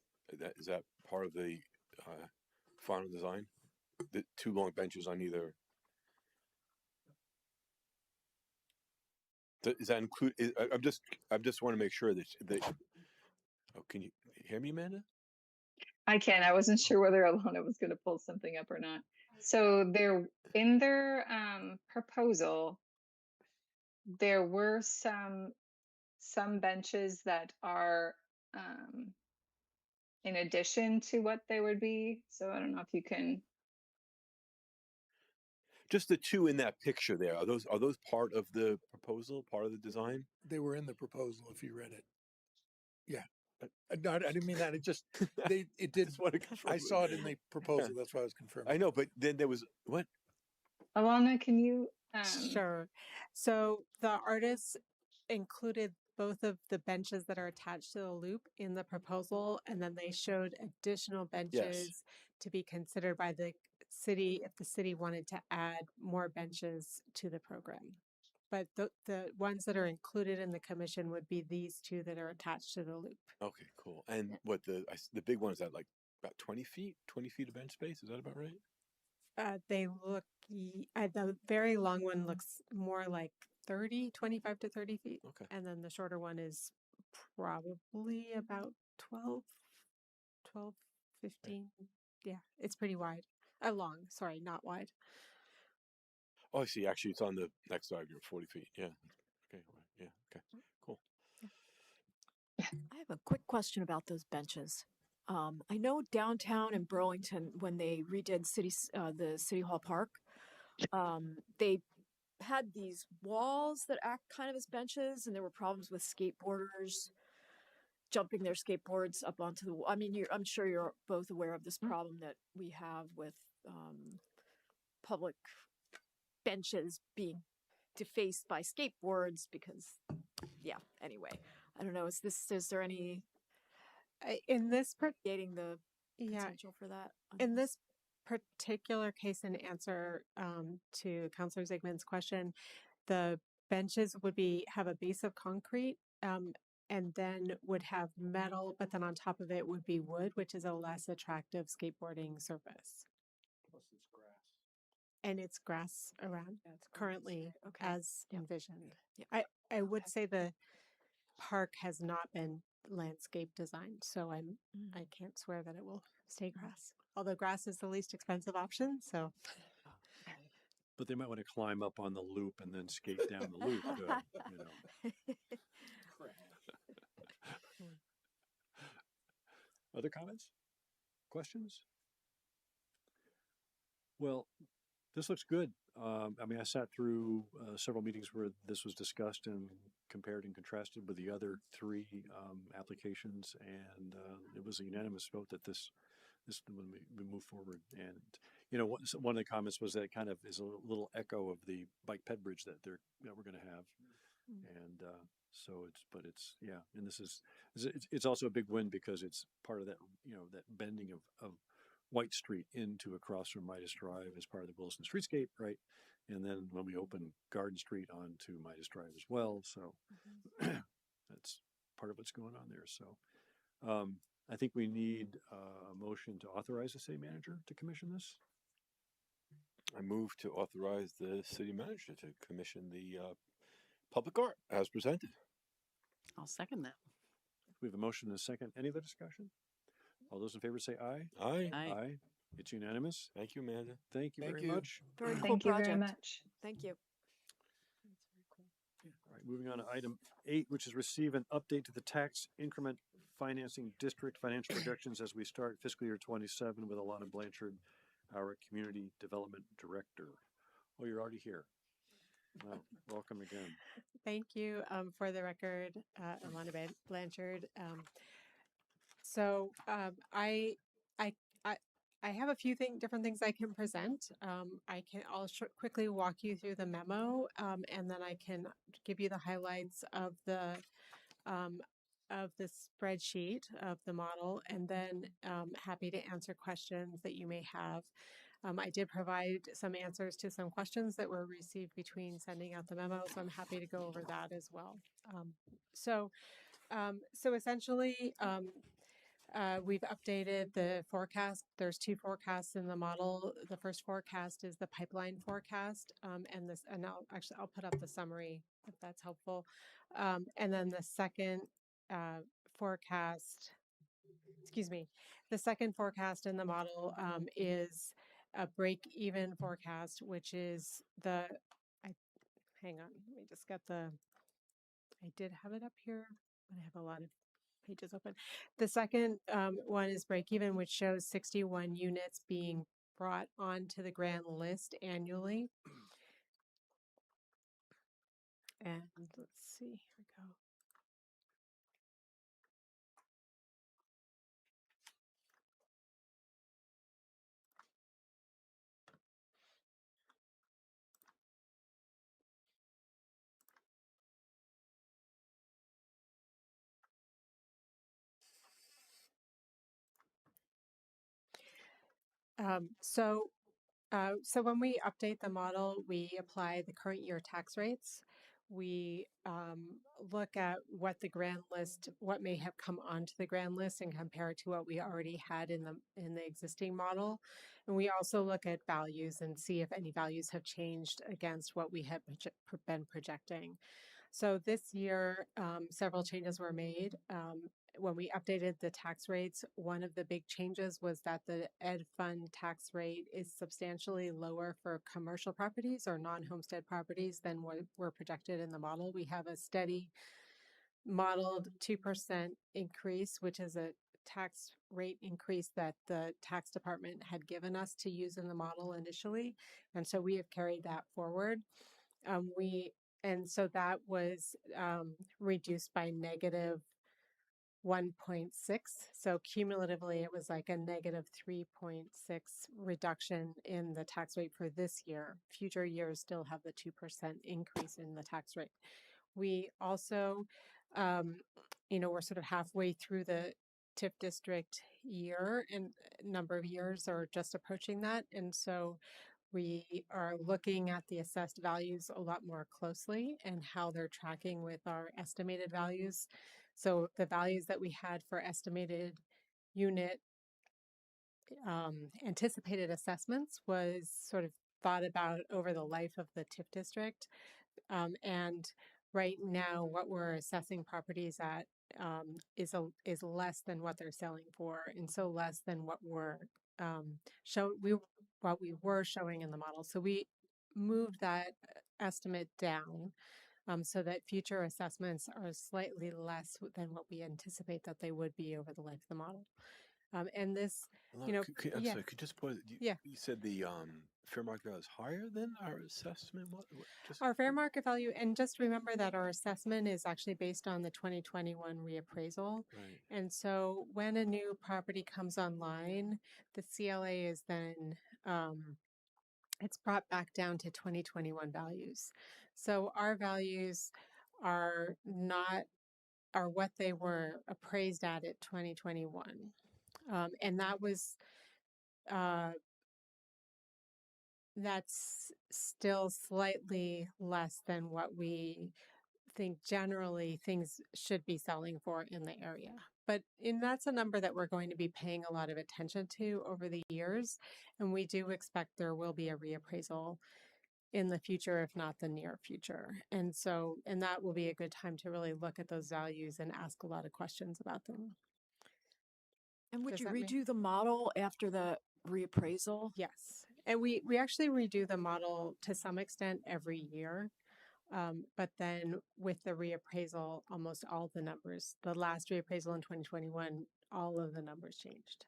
Is that part of the final design? The 2 long benches on either. Does that include? I just want to make sure that. Oh, can you hear me, Amanda? I can. I wasn't sure whether Alana was going to pull something up or not. So in their proposal, there were some benches that are in addition to what they would be. So I don't know if you can. Just the 2 in that picture there. Are those part of the proposal? Part of the design? They were in the proposal if you read it. Yeah. No, I didn't mean that. It just it did. I saw it in the proposal. That's why I was confirming. I know, but then there was what? Alana, can you? Sure. So the artists included both of the benches that are attached to the loop in the proposal, and then they showed additional benches to be considered by the city if the city wanted to add more benches to the program. But the ones that are included in the commission would be these two that are attached to the loop. Okay, cool. And what the big one is that like about 20 feet of bench space? Is that about right? They look, the very long one looks more like 25 to 30 feet. Okay. And then the shorter one is probably about 12, 15. Yeah, it's pretty wide. Long, sorry, not wide. Oh, I see. Actually, it's on the next side. You're 40 feet. Yeah. Okay. Right. Yeah. Okay. Cool. I have a quick question about those benches. I know downtown in Burlington, when they redid the City Hall Park, they had these walls that act kind of as benches, and there were problems with skateboarders jumping their skateboards up onto the wall. I mean, I'm sure you're both aware of this problem that we have with public benches being defaced by skateboards because, yeah, anyway. I don't know, is there any in this creating the yeah, potential for that? in this particular case, in answer to Councilor Zygmunt's question, the benches would have a base of concrete and then would have metal, but then on top of it would be wood, which is a less attractive skateboarding surface. Plus it's grass. And it's grass around currently as envisioned. Yeah. I would say the park has not been landscape designed, so I can't swear that it will stay grass. Although grass is the least expensive option, so. But they might want to climb up on the loop and then skate down the loop, you know. Other comments? Questions? Well, this looks good. I mean, I sat through several meetings where this was discussed and compared and contrasted with the other three applications, and it was a unanimous vote that this when we move forward. And you know, one of the comments was that it kind of is a little echo of the bike ped bridge that we're going to have, and so yeah, and it's also a big win because it's part of that, you know, that bending of White Street into across from Midas Drive as part of the Williston streetscape, right? And then when we open Garden Street onto Midas Drive as well, so that's part of what's going on there. So I think we need a motion to authorize the city manager to commission this. I move to authorize the city manager to commission the public art as presented. I'll second that. We have a motion and a second. Any other discussion? All those in favor say aye. Aye. Aye. It's unanimous. Thank you, Amanda. Thank you Thank very you. much. Very cool Thank you project. very much. Thank you. All right, moving on to item 8, which is receive an update to the tax increment financing district financial projections as we start fiscal year 27 with Alana Blanchard, our community development director. Oh, you're already here. Well, welcome again. Thank you. For the record, Alana Blanchard. So I have a few different things I can present. I'll quickly walk you through the memo, and then I can give you the highlights of the spreadsheet of the model, and then happy to answer questions that you may have. I did provide some answers to some questions that were received between sending out the memo, so I'm happy to go over that as well. So essentially, we've updated the forecast. There's two forecasts in the model. The first forecast is the pipeline forecast, and I'll put up the summary if that's helpful. And then the second forecast, the second forecast in the model is a break-even forecast, which is hang on, let me just get I did have it up here, but I have a lot of pages open. The second one is break-even, which shows 61 units being brought onto the grand list annually. And let's see, here we go. So when we update the model, we apply the current year tax rates. We look at what the grand list, what may have come onto the grand list, and compare it to what we already had in the existing model. And we also look at values and see if any values have changed against what we have been projecting. So this year, several changes were made. When we updated the tax rates, one of the big changes was that the ed fund tax rate is substantially lower for commercial properties or non-homestead properties than what were projected in the model. We have a steady modeled 2% increase, which is a tax rate increase that the tax department had given us to use in the model initially. And so we have carried that forward. And so that was reduced by negative 1.6. So cumulatively, it was like a negative 3.6 reduction in the tax rate for this year. Future years still have the 2% increase in the tax rate. We also, we're sort of halfway through the TIF district year, and a number of years are just approaching that. And so we are looking at the assessed values a lot more closely and how they're tracking with our estimated values. So the values that we had for estimated unit anticipated assessments was sort of thought about over the life of the TIF district. And right now, what we're assessing properties at is less than what they're selling for, and so less than what we were showing in the model. So we moved that estimate down so that future assessments are slightly less than what we anticipate that they would be over the life of the model. And this, I'm sorry, could you just put Yeah. You said the fair market value is higher than our assessment? Our fair market value, and just remember that our assessment is actually based on the 2021 reappraisal. Right. And so when a new property comes online, the CLA is then it's brought back down to 2021 values. So our values are what they were appraised at 2021. And that was that's still slightly less than what we think generally things should be selling for in the area. But that's a number that we're going to be paying a lot of attention to over the years. And we do expect there will be a reappraisal in the future, if not the near future. And that will be a good time to really look at those values and ask a lot of questions about them. And would you redo the model after the reappraisal? Yes. And we actually redo the model to some extent every year. But then with the reappraisal, almost all the numbers, the last reappraisal in 2021, all of the numbers changed.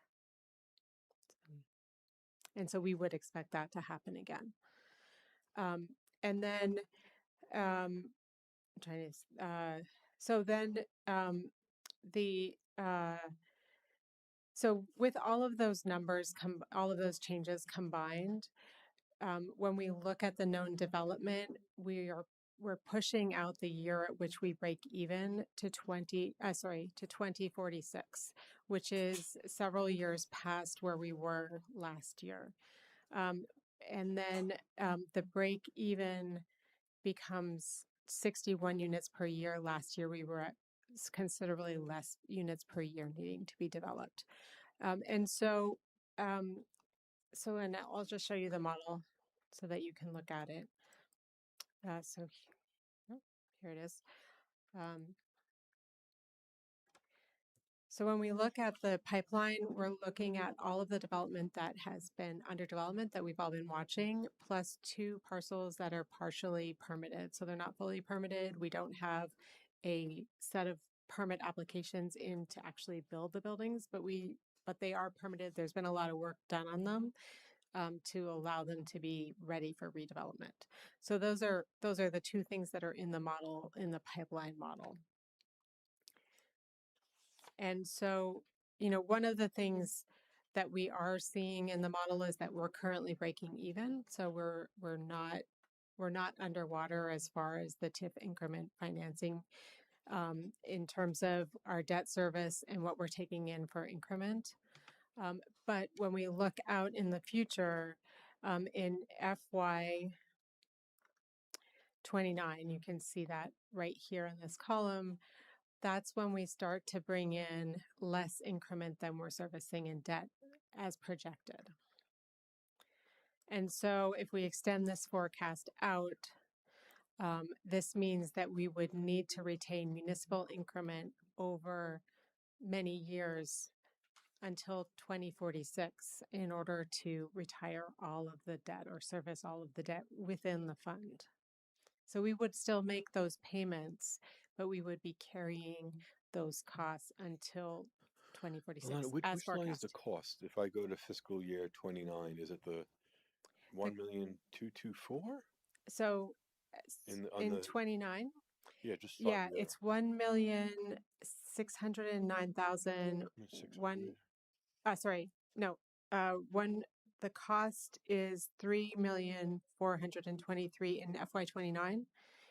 And so we would expect that to happen again. And then, so with all of those numbers, all of those changes combined, when we look at the known development, we're pushing out the year at which we break even to 2046, which is several years past where we were last year. And then the break even becomes 61 units per year. Last year we were at considerably less units per year needing to be developed. And I'll just show you the model so that you can look at it. Here it is. So when we look at the pipeline, we're looking at all of the development that has been under development that we've all been watching, plus 2 parcels that are partially permitted. So they're not fully permitted. We don't have a set of permit applications in to actually build the buildings, but they are permitted. There's been a lot of work done on them to allow them to be ready for redevelopment. So those are the 2 things that are in the model, in the pipeline model. And so, one of the things that we are seeing in the model is that we're currently breaking even. So we're not underwater as far as the TIF increment financing in terms of our debt service and what we're taking in for increment. But when we look out in the future, in FY 29, you can see that right here in this column. That's when we start to bring in less increment than we're servicing in debt as projected. And so if we extend this forecast out, this means that we would need to retain municipal increment over many years until 2046 in order to retire all of the debt or service all of the debt within the fund. So we would still make those payments, but we would be carrying those costs until 2046 Alana, which as line is the forecast. cost? If I go to fiscal year 29, is it the 1,224,000? So On the 29, yeah, just yeah, starting there. it's 1,609,001. Sorry, no, the cost is 3,423,000 in FY 29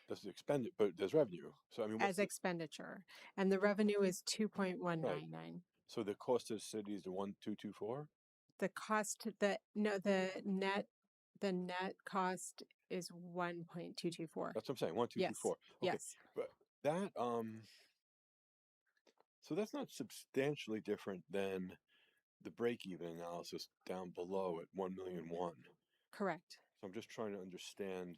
That's expended, but there's revenue. So I mean, what's as expenditure, and the revenue is 2.199. so the cost of the city is the 1,224? The cost, the net cost is 1.224. That's what I'm saying, 1,224. Okay. Yes. But that so that's not substantially different than the break-even analysis down below at 1,000,001. Correct. So I'm just trying to understand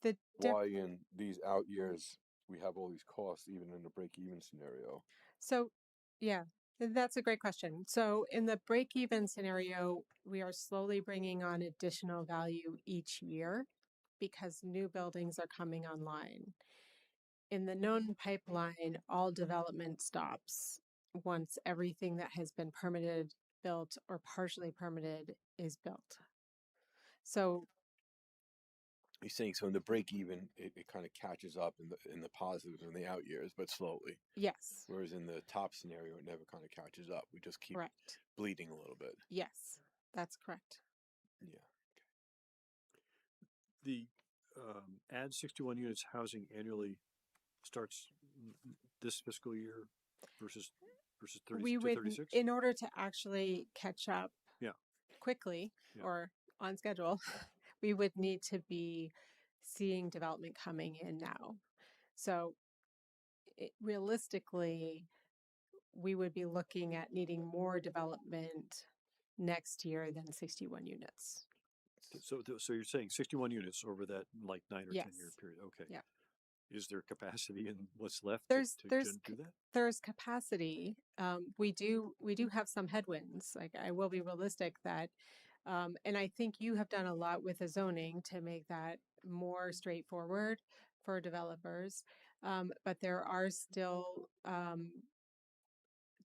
The why in these out years we have all these costs, even in a break-even scenario. So, yeah, that's a great question. So, in the break-even scenario, we are slowly bringing on additional value each year because new buildings are coming online. In the known pipeline, all development stops once everything that has been permitted, built, or partially permitted is built. So, You're saying so in the break-even, it kind of catches up in the positives in the out years, but slowly. yes, Whereas in the top scenario, it never kind of catches up. We just keep correct. bleeding a little bit. Yes, that's correct. Yeah. The add 61 units housing annually starts this fiscal year versus 30 We to would, 36? in order to actually catch up Yeah. quickly Yeah. or on schedule, we would need to be seeing development coming in now. So realistically, we would be looking at needing more development next year than 61 units. So you're saying 61 units over that like 9 or 10 year Yes. period. Okay. Yeah. Is there capacity in what's left There's to there's do that? there's capacity. We do have some headwinds. Like I will be realistic that, and I think you have done a lot with the zoning to make that more straightforward for developers. But there are still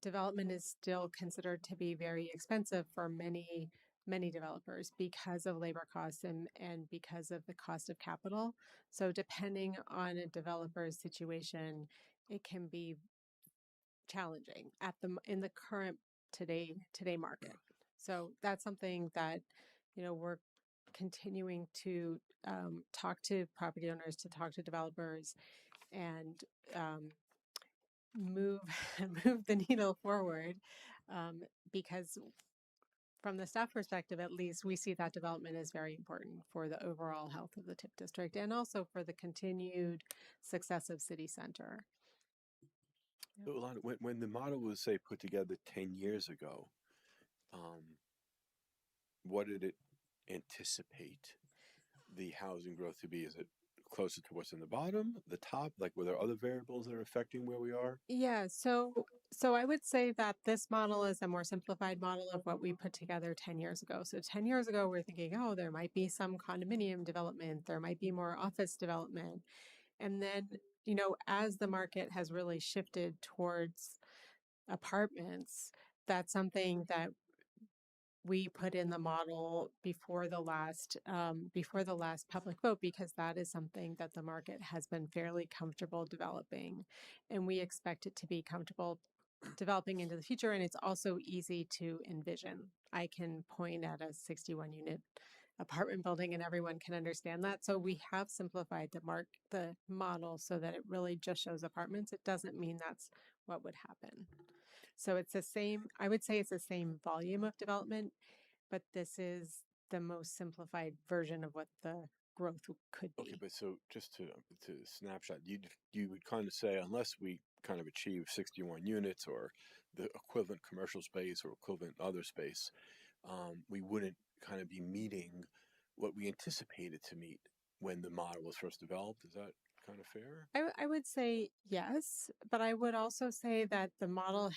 development is still considered to be very expensive for many developers because of labor costs and because of the cost of capital. So depending on a developer's situation, it can be challenging in the current today market. So that's something that we're continuing to talk to property owners, to talk to developers, and move the needle forward, because from the staff perspective, at least, we see that development is very important for the overall health of the TIP district and also for the continued success of City Center. So, Alana, when the model was, say, put together 10 years ago, what did it anticipate the housing growth to be? Is it closer to what's in the bottom, the top? Like, were there other variables that are affecting where we are? Yeah, so I would say that this model is a more simplified model of what we put together 10 years ago. So 10 years ago, we're thinking, oh, there might be some condominium development, there might be more office development. And then, as the market has really shifted towards apartments, that's something that we put in the model before the last public vote, because that is something that the market has been fairly comfortable developing, and we expect it to be comfortable developing into the future. And it's also easy to envision. I can point at a 61 unit apartment building and everyone can understand that. So we have simplified the model so that it really just shows apartments. It doesn't mean that's what would happen. So it's the same, I would say it's the same volume of development, but this is the most simplified version of what the growth could be. Okay, but so just to snapshot, you would kind of say unless we kind of achieve 61 units or the equivalent commercial space or equivalent other space, we wouldn't kind of be meeting what we anticipated to meet when the model was first developed. Is that kind of fair? I would say yes, but I would also say that the model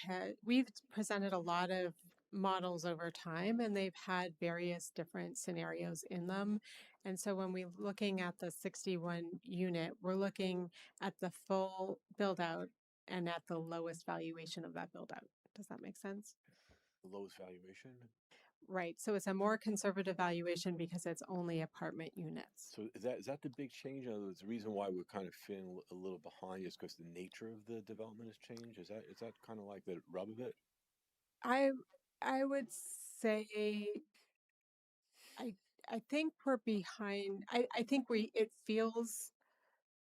we've presented a lot of models over time and they've had various different scenarios in them. And so when we're looking at the 61 unit, we're looking at the full build out and at the lowest valuation of that build out. Does that make sense? The lowest valuation? Right. So it's a more conservative valuation because it's only apartment units. So is that the big change? In other words, the reason why we're kind of feeling a little behind is because the nature of the development has changed. Is that kind of like the rub of it? I would say I think we're behind. I think it feels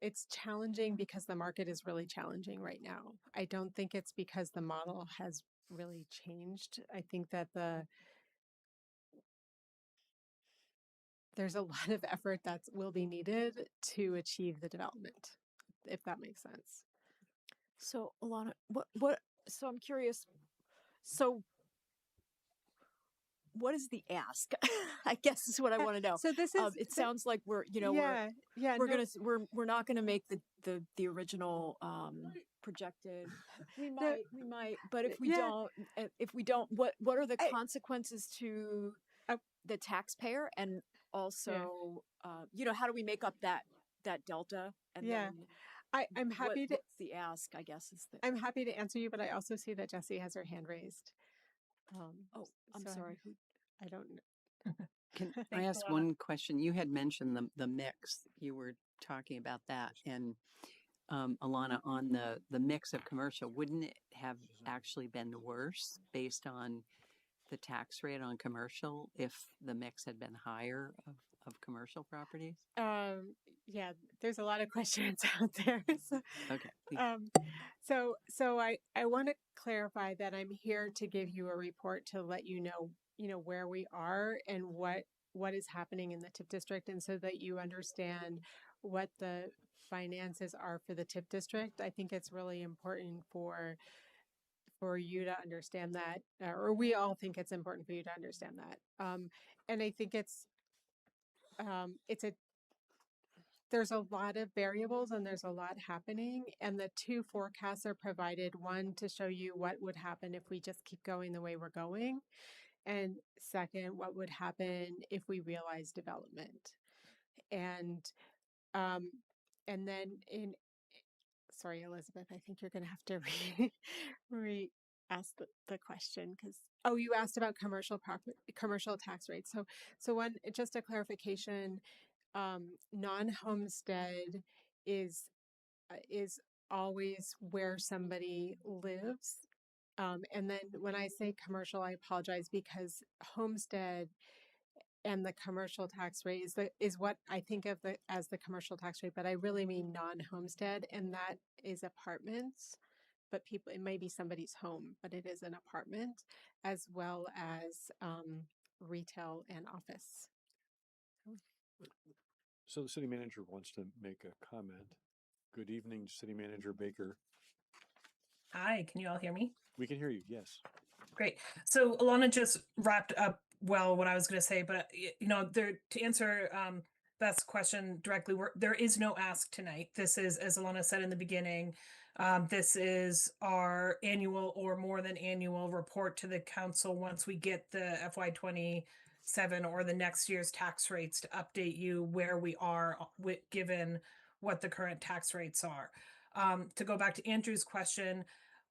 it's challenging because the market is really challenging right now. I don't think it's because the model has really changed. I think that there's a lot of effort that will be needed to achieve the development, if that makes sense. So Alana, so I'm curious. So what is the ask? I guess is what I want to know. So this is, it sounds like we're, we're not going to make the original projected. We might, but if we don't, what are the consequences to the taxpayer, and also, how do we make up that delta? And then I'm happy to. What's the ask? I guess is the. I'm happy to answer you, but I also see that Jessie has her hand raised. I'm sorry. I don't know. Can I ask one question? You had mentioned the mix. You were talking about that, and Alana, on the mix of commercial, wouldn't it have actually been worse based on the tax rate on commercial if the mix had been higher of commercial properties? Yeah, there's a lot of questions out there. So, okay. So I want to clarify that I'm here to give you a report to let you know where we are and what is happening in the TIP district, and so that you understand what the finances are for the TIP district. I think it's really important for you to understand that, or we all think it's important for you to understand that. And I think there's a lot of variables and there's a lot happening, and the two forecasts are provided, one to show you what would happen if we just keep going the way we're going, and second, what would happen if we realize development. And then sorry, Elizabeth, I think you're going to have to re-ask the question, because you asked about commercial tax rates. So one, just a clarification, non-homestead is always where somebody lives. And then when I say commercial, I apologize, because homestead and the commercial tax rate is what I think of as the commercial tax rate, but I really mean non-homestead, and that is apartments. But it may be somebody's home, but it is an apartment, as well as retail and office. So the city manager wants to make a comment. Good evening, City Manager Baker. Hi, can you all hear me? We can hear you, yes. Great. So Alana just wrapped up well what I was going to say, but to answer Beth's question directly, there is no ask tonight. This is, as Alana said in the beginning, this is our annual or more than annual report to the council once we get the FY27 or the next year's tax rates to update you where we are given what the current tax rates are. To go back to Andrew's question,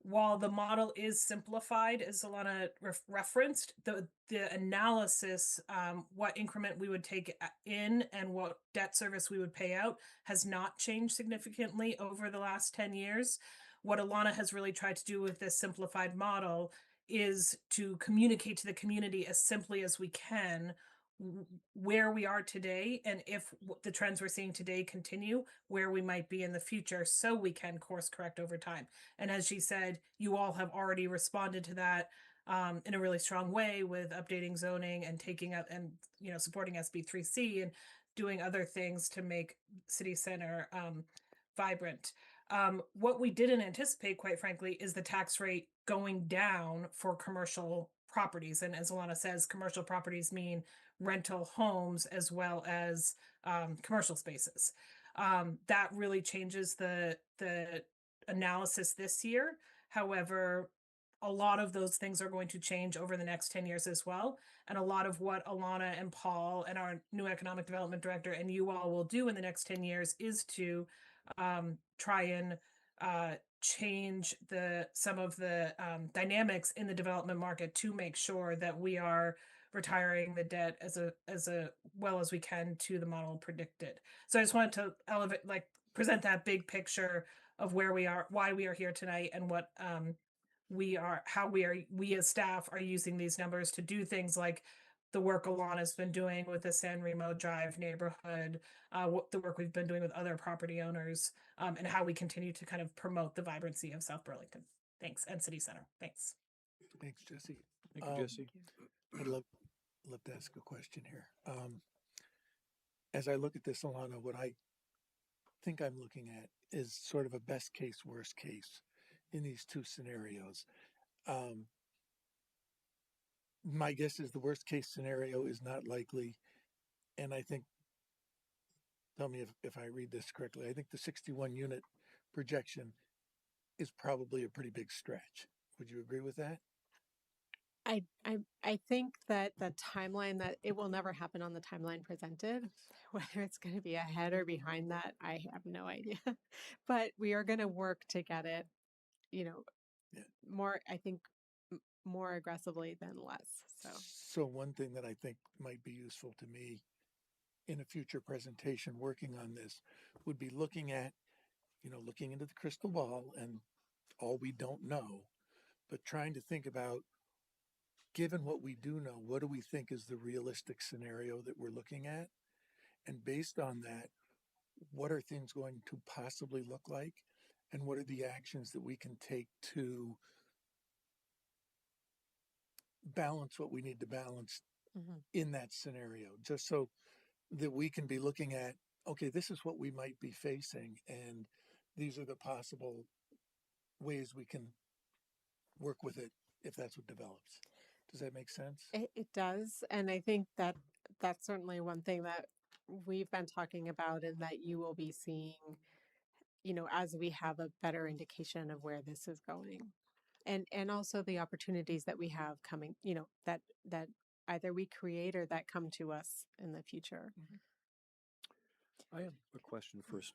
while the model is simplified, as Alana referenced, the analysis, what increment we would take in and what debt service we would pay out has not changed significantly over the last 10 years. What Alana has really tried to do with this simplified model is to communicate to the community as simply as we can where we are today, and if the trends we're seeing today continue, where we might be in the future, so we can course correct over time. And as she said, you all have already responded to that in a really strong way with updating zoning and taking up and supporting SB3C and doing other things to make city center vibrant. What we didn't anticipate, quite frankly, is the tax rate going down for commercial properties. And as Alana says, commercial properties mean rental homes as well as commercial spaces. That really changes the analysis this year. However, a lot of those things are going to change over the next 10 years as well. And a lot of what Alana and Paul and our new economic development director and you all will do in the next 10 years is to try and change some of the dynamics in the development market to make sure that we are retiring the debt as well as we can to the model predicted. So I just wanted to present that big picture of where we are, why we are here tonight, and what we as staff are using these numbers to do things like the work Alana's been doing with the San Remo Drive neighborhood, the work we've been doing with other property owners, and how we continue to kind of promote the vibrancy of South Burlington. Thanks, and City Center. Thanks. Thanks, Jesse. Thank you, Jesse. I'd love to ask a question here. As I look at this, Alana, what I think I'm looking at is sort of a best case, worst case in these two scenarios. My guess is the worst case scenario is not likely. And I think, tell me if I read this correctly, I think the 61 unit projection is probably a pretty big stretch. Would you agree with that? I think that the timeline, that it will never happen on the timeline presented. Whether it's going to be ahead or behind that, I have no idea. But we are going to work to get it, more, I think, more aggressively than less. So one thing that I think might be useful to me in a future presentation working on this would be looking into the crystal ball and all we don't know, but trying to think about, given what we do know, what do we think is the realistic scenario that we're looking at? And based on that, what are things going to possibly look like? And what are the actions that we can take to balance what we need to balance in that scenario? Just so that we can be looking at, okay, this is what we might be facing, and these are the possible ways we can work with it if that's what develops. Does that make sense? It does. And I think that that's certainly one thing that we've been talking about, and that you will be seeing, as we have a better indication of where this is going. And also the opportunities that we have coming, that either we create or that come to us in the future. I have a question first.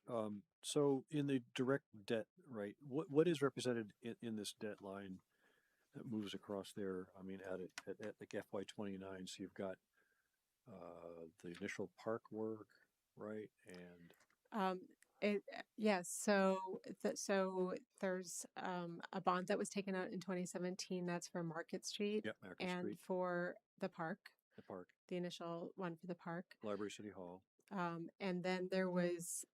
So in the direct debt, right, what is represented in this debt line that moves across there? I mean, at like FY29, so you've got the initial park work, right? And yes. So there's a bond that was taken out in 2017. That's for Market Street. Yep, Market and Street. For the park. The park. The initial one for the park. Library City Hall. And then there was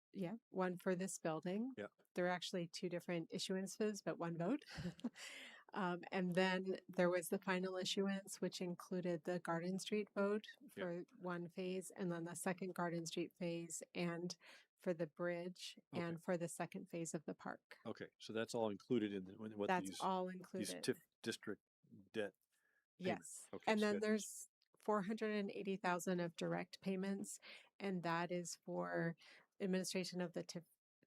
one for this building. Yeah. There were actually two different issuances, but one vote. And then there was the final issuance, which included the Garden Street vote for one phase, and then the second Garden Street phase, and for the bridge, and for the second phase of the park. Okay, so that's all included in what that's all included. These TIF district debt. Yes. Okay, And so then there's 480,000 of direct payments, and that is for administration of the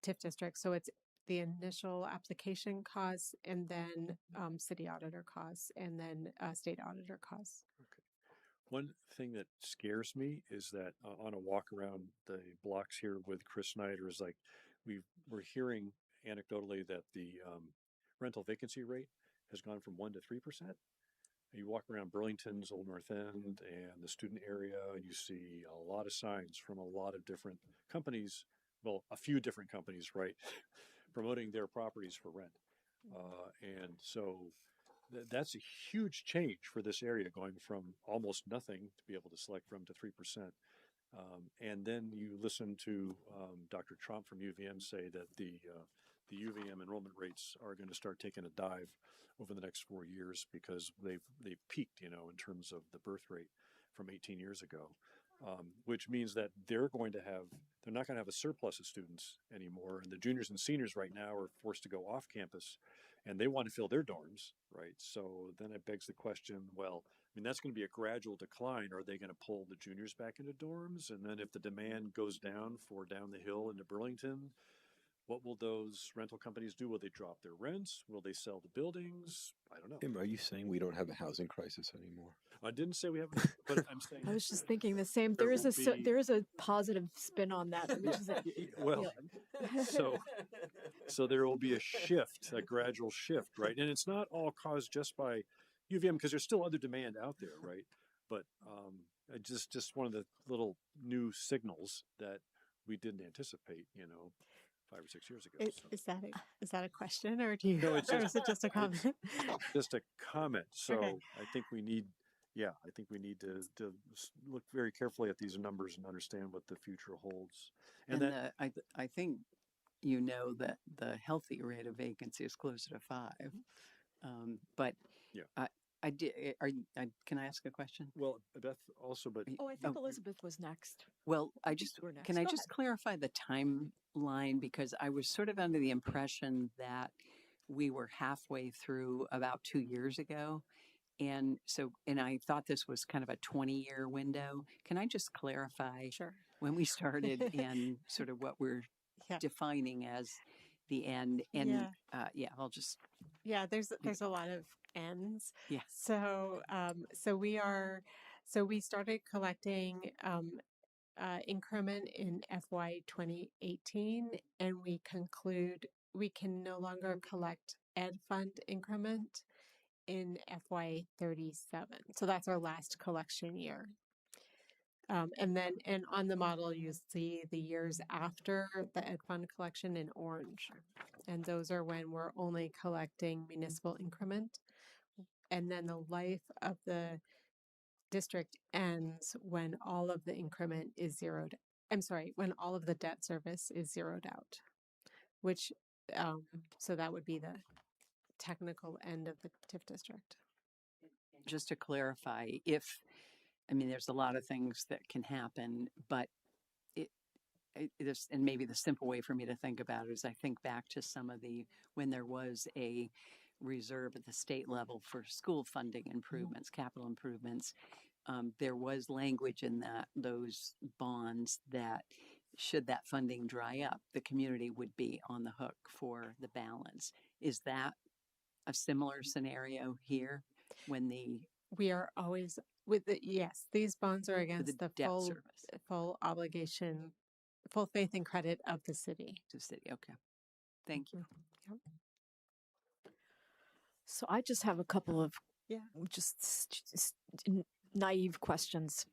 TIF district. So it's the initial application costs, and then city auditor costs, and then state auditor costs. Okay. One thing that scares me is that on a walk around the blocks here with Chris Snyder is like we're hearing anecdotally that the rental vacancy rate has gone from 1% to 3%. You walk around Burlington's Old North End and the student area, and you see a lot of signs from a lot of different companies. Well, a few different companies, right, promoting their properties for rent. And so that's a huge change for this area, going from almost nothing to be able to select from to 3%. And then you listen to Dr. Trump from UVM say that the UVM enrollment rates are going to start taking a dive over the next 4 years because they've peaked, in terms of the birth rate from 18 years ago, which means that they're not going to have a surplus of students anymore. And the juniors and seniors right now are forced to go off campus, and they want to fill their dorms, right? So then it begs the question, well, that's going to be a gradual decline. Are they going to pull the juniors back into dorms? And then if the demand goes down the hill into Burlington, what will those rental companies do? Will they drop their rents? Will they sell the buildings? I don't know. Tim, are you saying we don't have a housing crisis anymore? I didn't say we have, but I'm saying I was just thinking the same. there There is a positive spin on that, which is that, well, so there will be a gradual shift, right? And it's not all caused just by UVM, because there's still other demand out there, right? But just one of the little new signals that we didn't anticipate, 5 or 6 years ago. Is that a question, or do you? No, it's or is it just a comment? Just a comment. So Okay. I think we need to look very carefully at these numbers and understand what the future holds. And I think that the healthy rate of vacancy is closer to 5. But yeah. Can I ask a question? Well, Beth also, but oh, I think Elizabeth was next. Well, can I Go just ahead. clarify the timeline, because I was sort of under the impression that we were halfway through about 2 years ago. And I thought this was kind of a 20-year window. Can I just clarify Sure. when we started and sort of what we're defining as the end? And I'll just. Yeah, there's a lot of ends. Yeah. So we started collecting increment in FY 2018, and we conclude we can no longer collect ed fund increment in FY 37. So that's our last collection year. And on the model, you see the years after the ed fund collection in orange. And those are when we're only collecting municipal increment. And then the life of the district ends when all of the increment is zeroed. When all of the debt service is zeroed out, which, so that would be the technical end of the TIF district. Just to clarify, there's a lot of things that can happen, but and maybe the simple way for me to think about it is I think back to when there was a reserve at the state level for school funding improvements, capital improvements. There was language in those bonds that should that funding dry up, the community would be on the hook for the balance. Is that a similar scenario here when we are always yes, these bonds are against the debt full service. Full obligation, full faith and credit of the city. Okay. Thank you. Yep. So I just have a couple of just naive questions.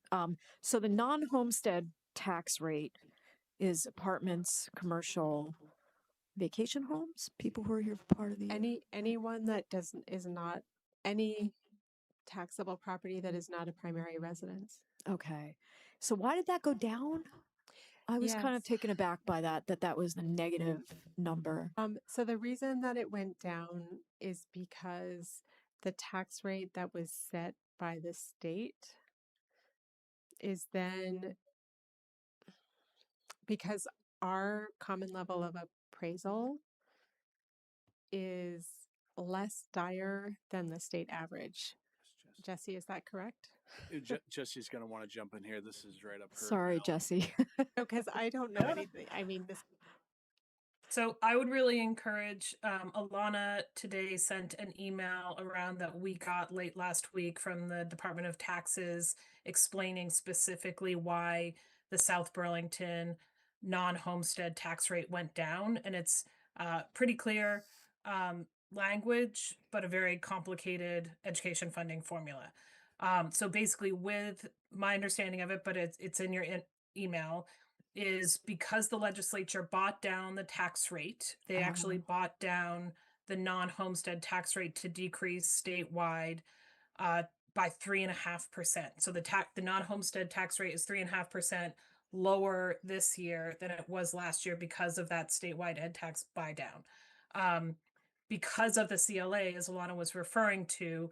So the non-homestead tax rate is apartments, commercial, vacation homes, people who are here for part of the year? Anyone that is not any taxable property that is not a primary residence. Okay. So why did that go down? I was kind of taken aback by that was the negative number. So the reason that it went down is because the tax rate that was set by the state is then, because our common level of appraisal is less dire than the state average. Jesse, is that correct? Jesse's going to want to jump in here. This is right up her. Sorry, alley. Jesse. Because I don't know anything. So I would really encourage, Alana today sent an email around that we got late last week from the Department of Taxes explaining specifically why the South Burlington non-homestead tax rate went down. And it's pretty clear language, but a very complicated education funding formula. So basically, with my understanding of it, but it's in your email, is because the legislature bought down the tax rate, they actually bought down the non-homestead tax rate to decrease statewide by 3.5%. So the non-homestead tax rate is 3.5% lower this year than it was last year because of that statewide ed tax buy down. Because of the CLA, as Alana was referring to,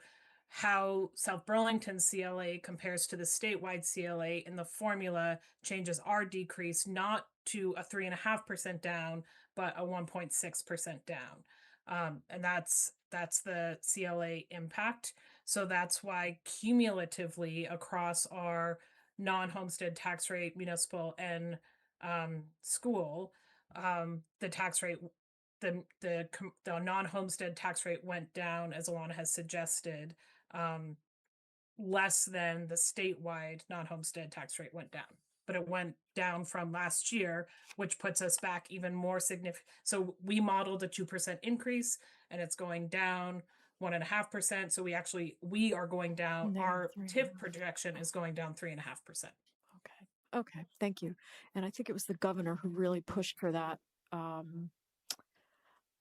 how South Burlington CLA compares to the statewide CLA in the formula changes our decrease not to a 3.5% down, but a 1.6% down. And that's the CLA impact. So that's why cumulatively across our non-homestead tax rate, municipal and school, the tax rate, the non-homestead tax rate went down, as Alana has suggested, less than the statewide non-homestead tax rate went down. But it went down from last year, which puts us back even more significant. So we modeled a 2% increase and it's going down 1.5%. So we are going down. Negative Our 3.5. TIF projection is going down 3.5%. Okay. Okay. Thank you. And I think it was the governor who really pushed for that,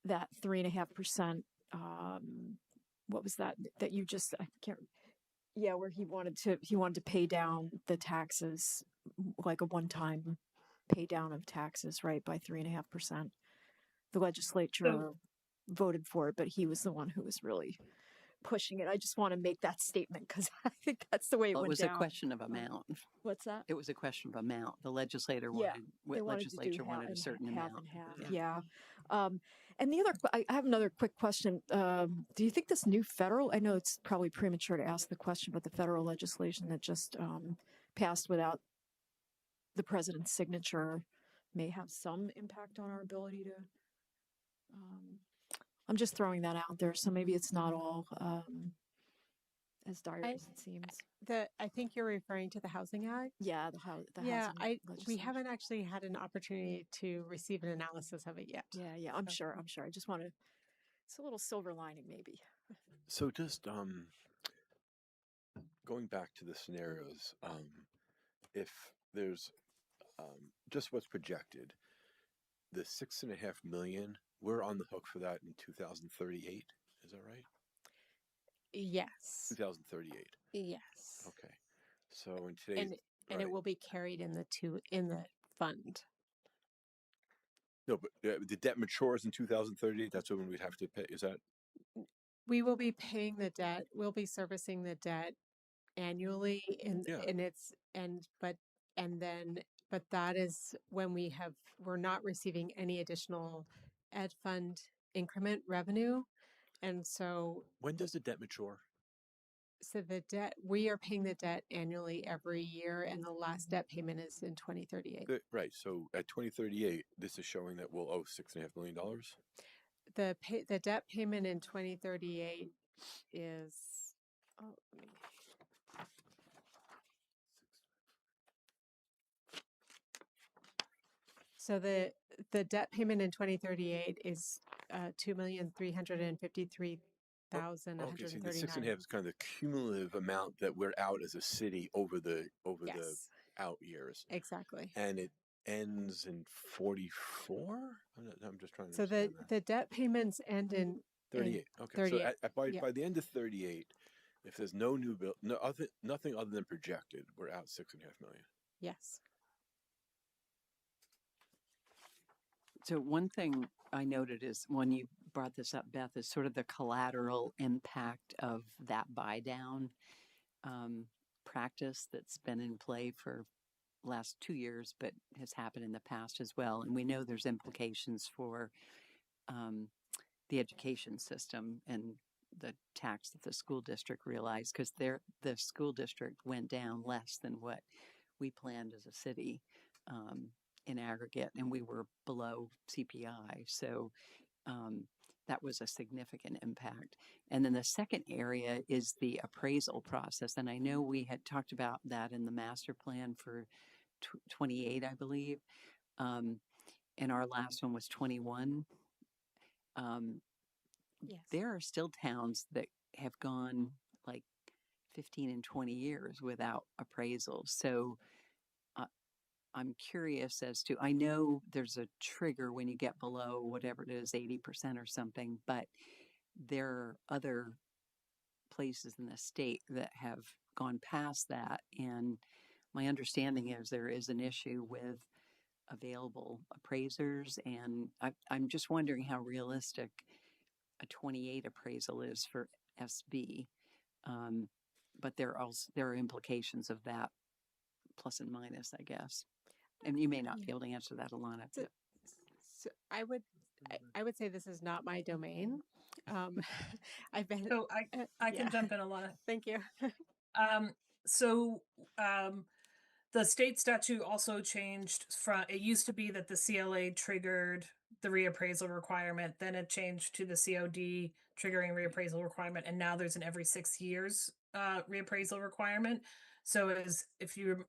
that 3.5%. What was that you just, I can't, yeah, where he wanted to pay down the taxes, like a one-time pay down of taxes, right, by 3.5%. The legislature voted for it, but he was the one who was really pushing it. I just want to make that statement because I think that's the way it went down. It was a question of amount. What's that? It was a question of amount. The legislator legislature wanted a certain amount. Yeah. And the other, I have another quick question. Do you think this new federal, I know it's probably premature to ask the question, but the federal legislation that just passed without the president's signature may have some impact on our ability to, I'm just throwing that out there. So maybe it's not all as dire as it seems. I think you're referring to the Housing Act. Yeah, the we housing haven't actually had an opportunity to receive an analysis of it yet. Yeah, I'm sure. I just want to. It's a little silver lining, maybe. So just going back to the scenarios, if there's just what's projected, the 6.5 million, we're on the hook for that in 2038. Is that right? Yes. 2038. Yes. Okay. So in today's and it will be carried in the fund. No, but the debt matures in 2038. That's when we'd have to pay. Is that? We will be paying the debt. We'll be servicing the debt annually, but that is when we're not receiving any additional ed fund increment revenue, and so. When does the debt mature? So we are paying the debt annually every year, and the last debt payment is in 2038. Right. So at 2038, this is showing that we'll owe $6.5 million. The debt payment in 2038 is. So the debt payment in 2038 is $2,353,139. Okay, so the 6.5 is kind of the cumulative amount that we're out as a city over the out years. Exactly. And it ends in 44. I'm just trying to. So the debt payments end in 38. Okay, 38. So by the end of 38, if there's no new bill, nothing other than projected, we're out $6.5 million. Yes. So one thing I noted is when you brought this up, Beth, is sort of the collateral impact of that buy down practice that's been in play for last 2 years, but has happened in the past as well. And we know there's implications for the education system and the tax that the school district realized, because the school district went down less than what we planned as a city in aggregate, and we were below CPI. So that was a significant impact. And then the second area is the appraisal process. And I know we had talked about that in the master plan for 28, I believe. And our last one was 21. Yes. There are still towns that have gone like 15 and 20 years without appraisals. So I'm curious as to, I know there's a trigger when you get below whatever it is, 80% or something, but there are other places in the state that have gone past that. And my understanding is there is an issue with available appraisers. And I'm just wondering how realistic a 28 appraisal is for SB. But there are implications of that, plus and minus, I guess. And you may not be able to answer that, Alana. So I would say this is not my domain. I've been. So I can yeah. jump in, Alana. Thank you. So the state statute also changed from, it used to be that the CLA triggered the reappraisal requirement, then it changed to the COD triggering reappraisal requirement, and now there's an every 6 years reappraisal requirement. So if you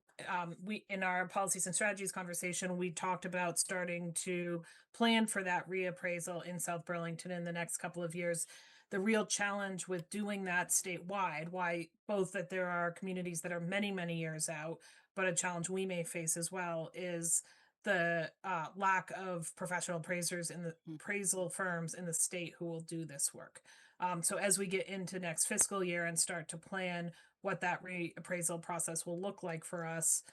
we in our policies and strategies conversation, we talked about starting to plan for that reappraisal in South Burlington in the next couple of years. The real challenge with doing that statewide, why both that there are communities that are many, many years out, but a challenge we may face as well is the lack of professional appraisers in the appraisal firms in the state who will do this work. So as we get into next fiscal year and start to plan what that reappraisal process will look like for us,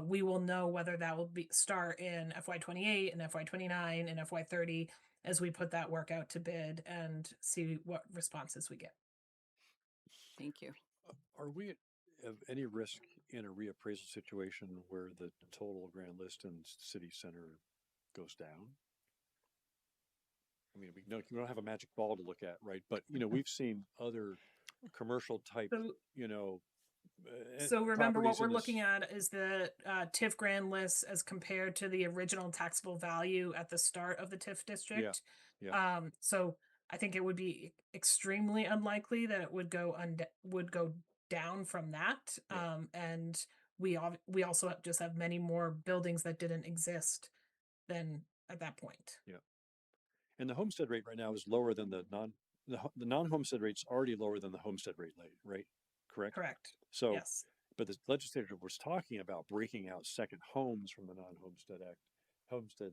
we will know whether that will start in FY28 and FY29 and FY30 as we put that work out to bid and see what responses we get. Thank you. Are we of any risk in a reappraisal situation where the total grand list and city center goes down? I mean, we don't have a magic ball to look at, right? But, we've seen other commercial type, So remember what we're properties in looking at is the TIF grand list as compared to the original taxable value at the start of the TIF district. Yeah. So I think it would be extremely unlikely that it would go down from that. Yeah. And we also just have many more buildings that didn't exist than at that point. Yeah. And the homestead rate right now is lower than the non-homestead rate's already lower than the homestead rate, right? Correct? Correct. So, yes. But the legislature was talking about breaking out second homes from the non-homestead homestead,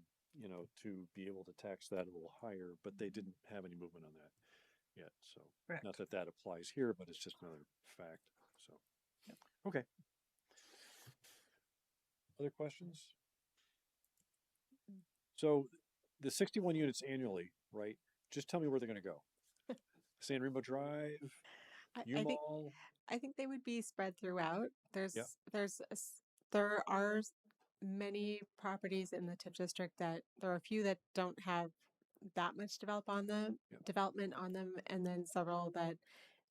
to be able to tax that a little higher, but they didn't have any movement on that yet. So Correct. Not that applies here, but it's just another fact. So, Yep. Okay. Other questions? So the 61 units annually, right? Just tell me where they're going to go. San Remo Drive, U-Mall. I think they would be spread throughout. There are many properties in the TIF district that there are a few that don't have that much development on them, and then several that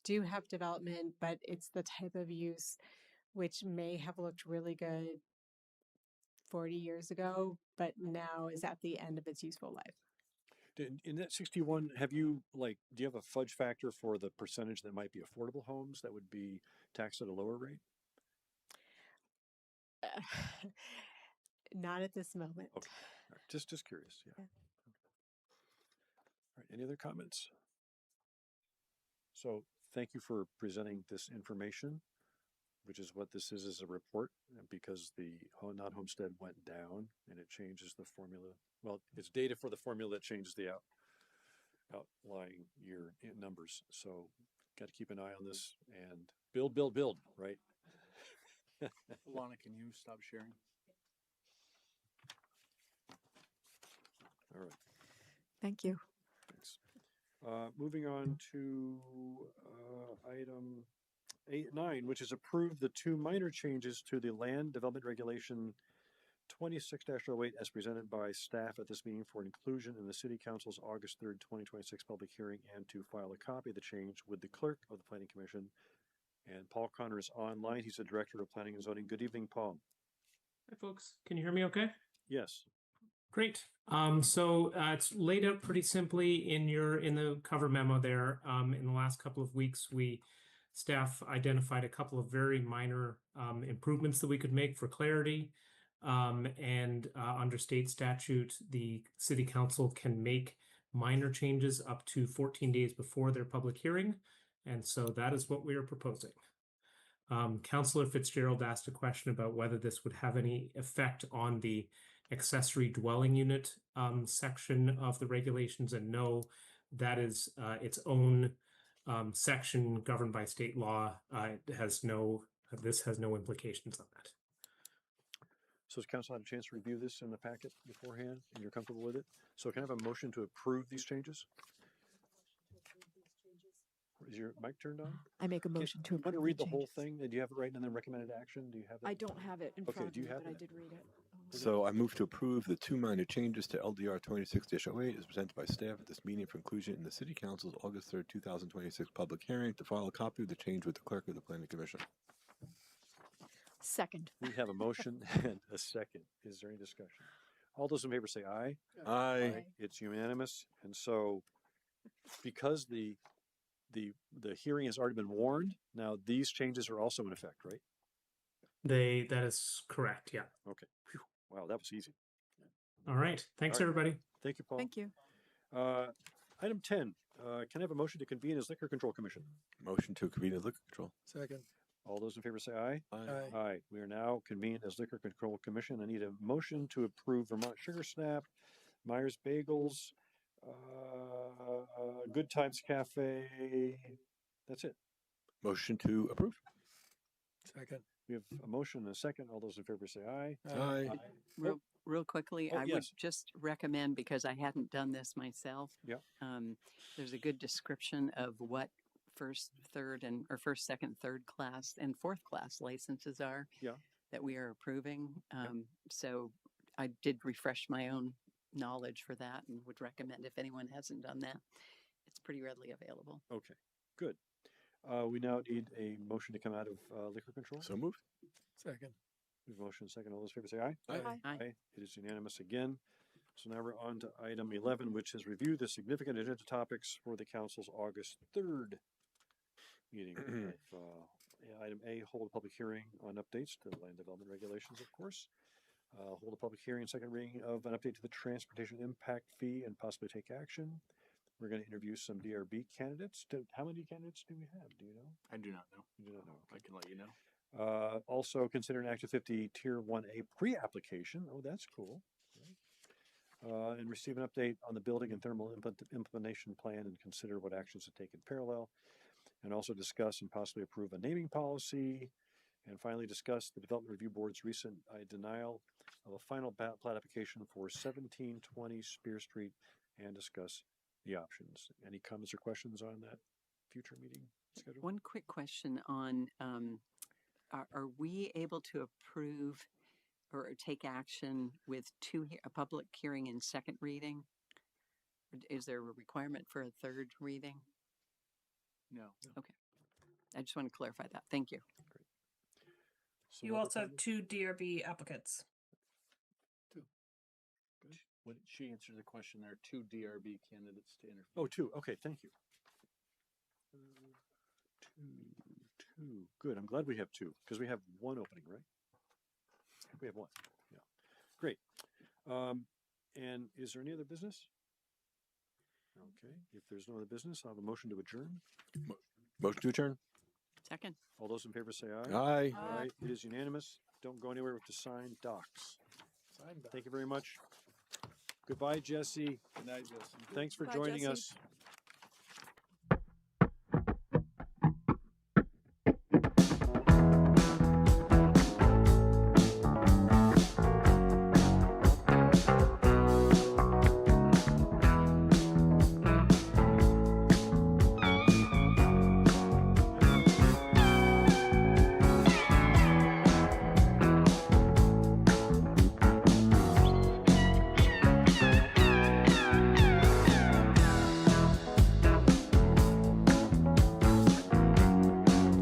do have development, but it's the type of use which may have looked really good 40 years ago, but now is at the end of its useful life. In that 61, do you have a fudge factor for the percentage that might be affordable homes that would be taxed at a lower rate? Not at this moment. Okay. All right. Just curious. Yeah. All right. Any other comments? So thank you for presenting this information, which is what this is a report, because the non-homestead went down and it changes the formula. Well, it's data for the formula that changes the outlying year numbers. So got to keep an eye on this and build, right? Alana, can you stop sharing? All right. Thank you. Thanks. Moving on to item 9, which is approve the 2 minor changes to the Land Development Regulation 26-08 as presented by staff at this meeting for inclusion in the City Council's August 3rd, 2026 public hearing, and to file a copy of the change with the clerk of the Planning Commission. And Paul Connor is online. He's the Director of Planning and Zoning. Good evening, Paul. Hi, folks. Can you hear me okay? Yes. Great. So it's laid out pretty simply in the cover memo there. In the last couple of weeks, staff identified a couple of very minor improvements that we could make for clarity. And under state statute, the City Council can make minor changes up to 14 days before their public hearing. And so that is what we are proposing. Councillor Fitzgerald asked a question about whether this would have any effect on the accessory dwelling unit section of the regulations, and no, that is its own section governed by state law. This has no implications on that. So has council had a chance to review this in the packet beforehand, and you're comfortable with it? So can I have a motion to approve these changes? Is your mic turned on? I make a motion to Want approve to read the whole changes. thing? Do you have it right, and then recommended action? Do you have that? I don't have it in Okay, front of do you me, have but I it? did read it. So I move to approve the 2 minor changes to LDR 26-08 as presented by staff at this meeting for inclusion in the City Council's August 3rd, 2026 public hearing. To file a copy of the change with the clerk of the Planning Commission. Second. We have a motion and a second. Is there any discussion? All those in favor say aye. Aye. It's unanimous. And so because the hearing has already been warned, now these changes are also in effect, right? That is correct. Yeah. Okay. Phew. Wow, that was easy. All right. Thanks, All right. everybody. Thank you, Paul. Thank you. Item 10, can I have a motion to convene as Liquor Control Commission? Motion to convene as liquor control. Second. All those in favor say aye. Aye. Aye. We are now convened as Liquor Control Commission. I need a motion to approve Vermont Sugar Snap, Myers Bagels, Good Times Cafe. That's it. Motion to approve. Second. We have a motion and a second. All those in favor say aye. Aye. Real quickly, Oh, I would yes. just recommend, because I hadn't done this myself. Yep. There's a good description of what first, second, third class, and fourth class licenses are. Yeah. That we are approving. So I did refresh my own knowledge for that, and would recommend, if anyone hasn't done that, it's pretty readily available. Okay, good. We now need a motion to come out of liquor control. So moved. Second. We have a motion and a second. All those in favor say aye. Aye. Aye. It is unanimous again. So now we're on to item 11, which is review the significant agenda topics for the council's August 3rd meeting. Item A, hold a public hearing on updates to land development regulations, of course. Hold a public hearing, second reading of an update to the transportation impact fee and possibly take action. We're going to interview some DRB candidates. How many candidates do we have? Do you know? I do not know. You do not know. I can let you know. Also consider an Active 50 Tier 1A pre-application. Oh, that's cool. Right. And receive an update on the building and thermal implementation plan and consider what actions to take in parallel. And also discuss and possibly approve a naming policy. And finally, discuss the Development Review Board's recent denial of a final plat application for 1720 Spear Street and discuss the options. Any comments or questions on that future meeting schedule? One quick question on, are we able to approve or take action with a public hearing and second reading? Is there a requirement for a third reading? No. Okay. I just want to clarify that. Thank you. Great. You also have 2 DRB applicants. What she answered the question, there are 2 DRB candidates to interview. Oh, 2. Okay, thank you. 2. Good. I'm glad we have 2 because we have 1 opening, right? We have 1. Yeah. Great. And is there any other business? Okay. If there's no other business, I'll have a motion to adjourn. Motion to adjourn. Second. All those in favor say aye. Aye. All right. It is unanimous. Don't go anywhere with to sign docs. Thank you very much. Goodbye, Jesse. Good night, Justin. Thanks for Bye, joining Jesse. us.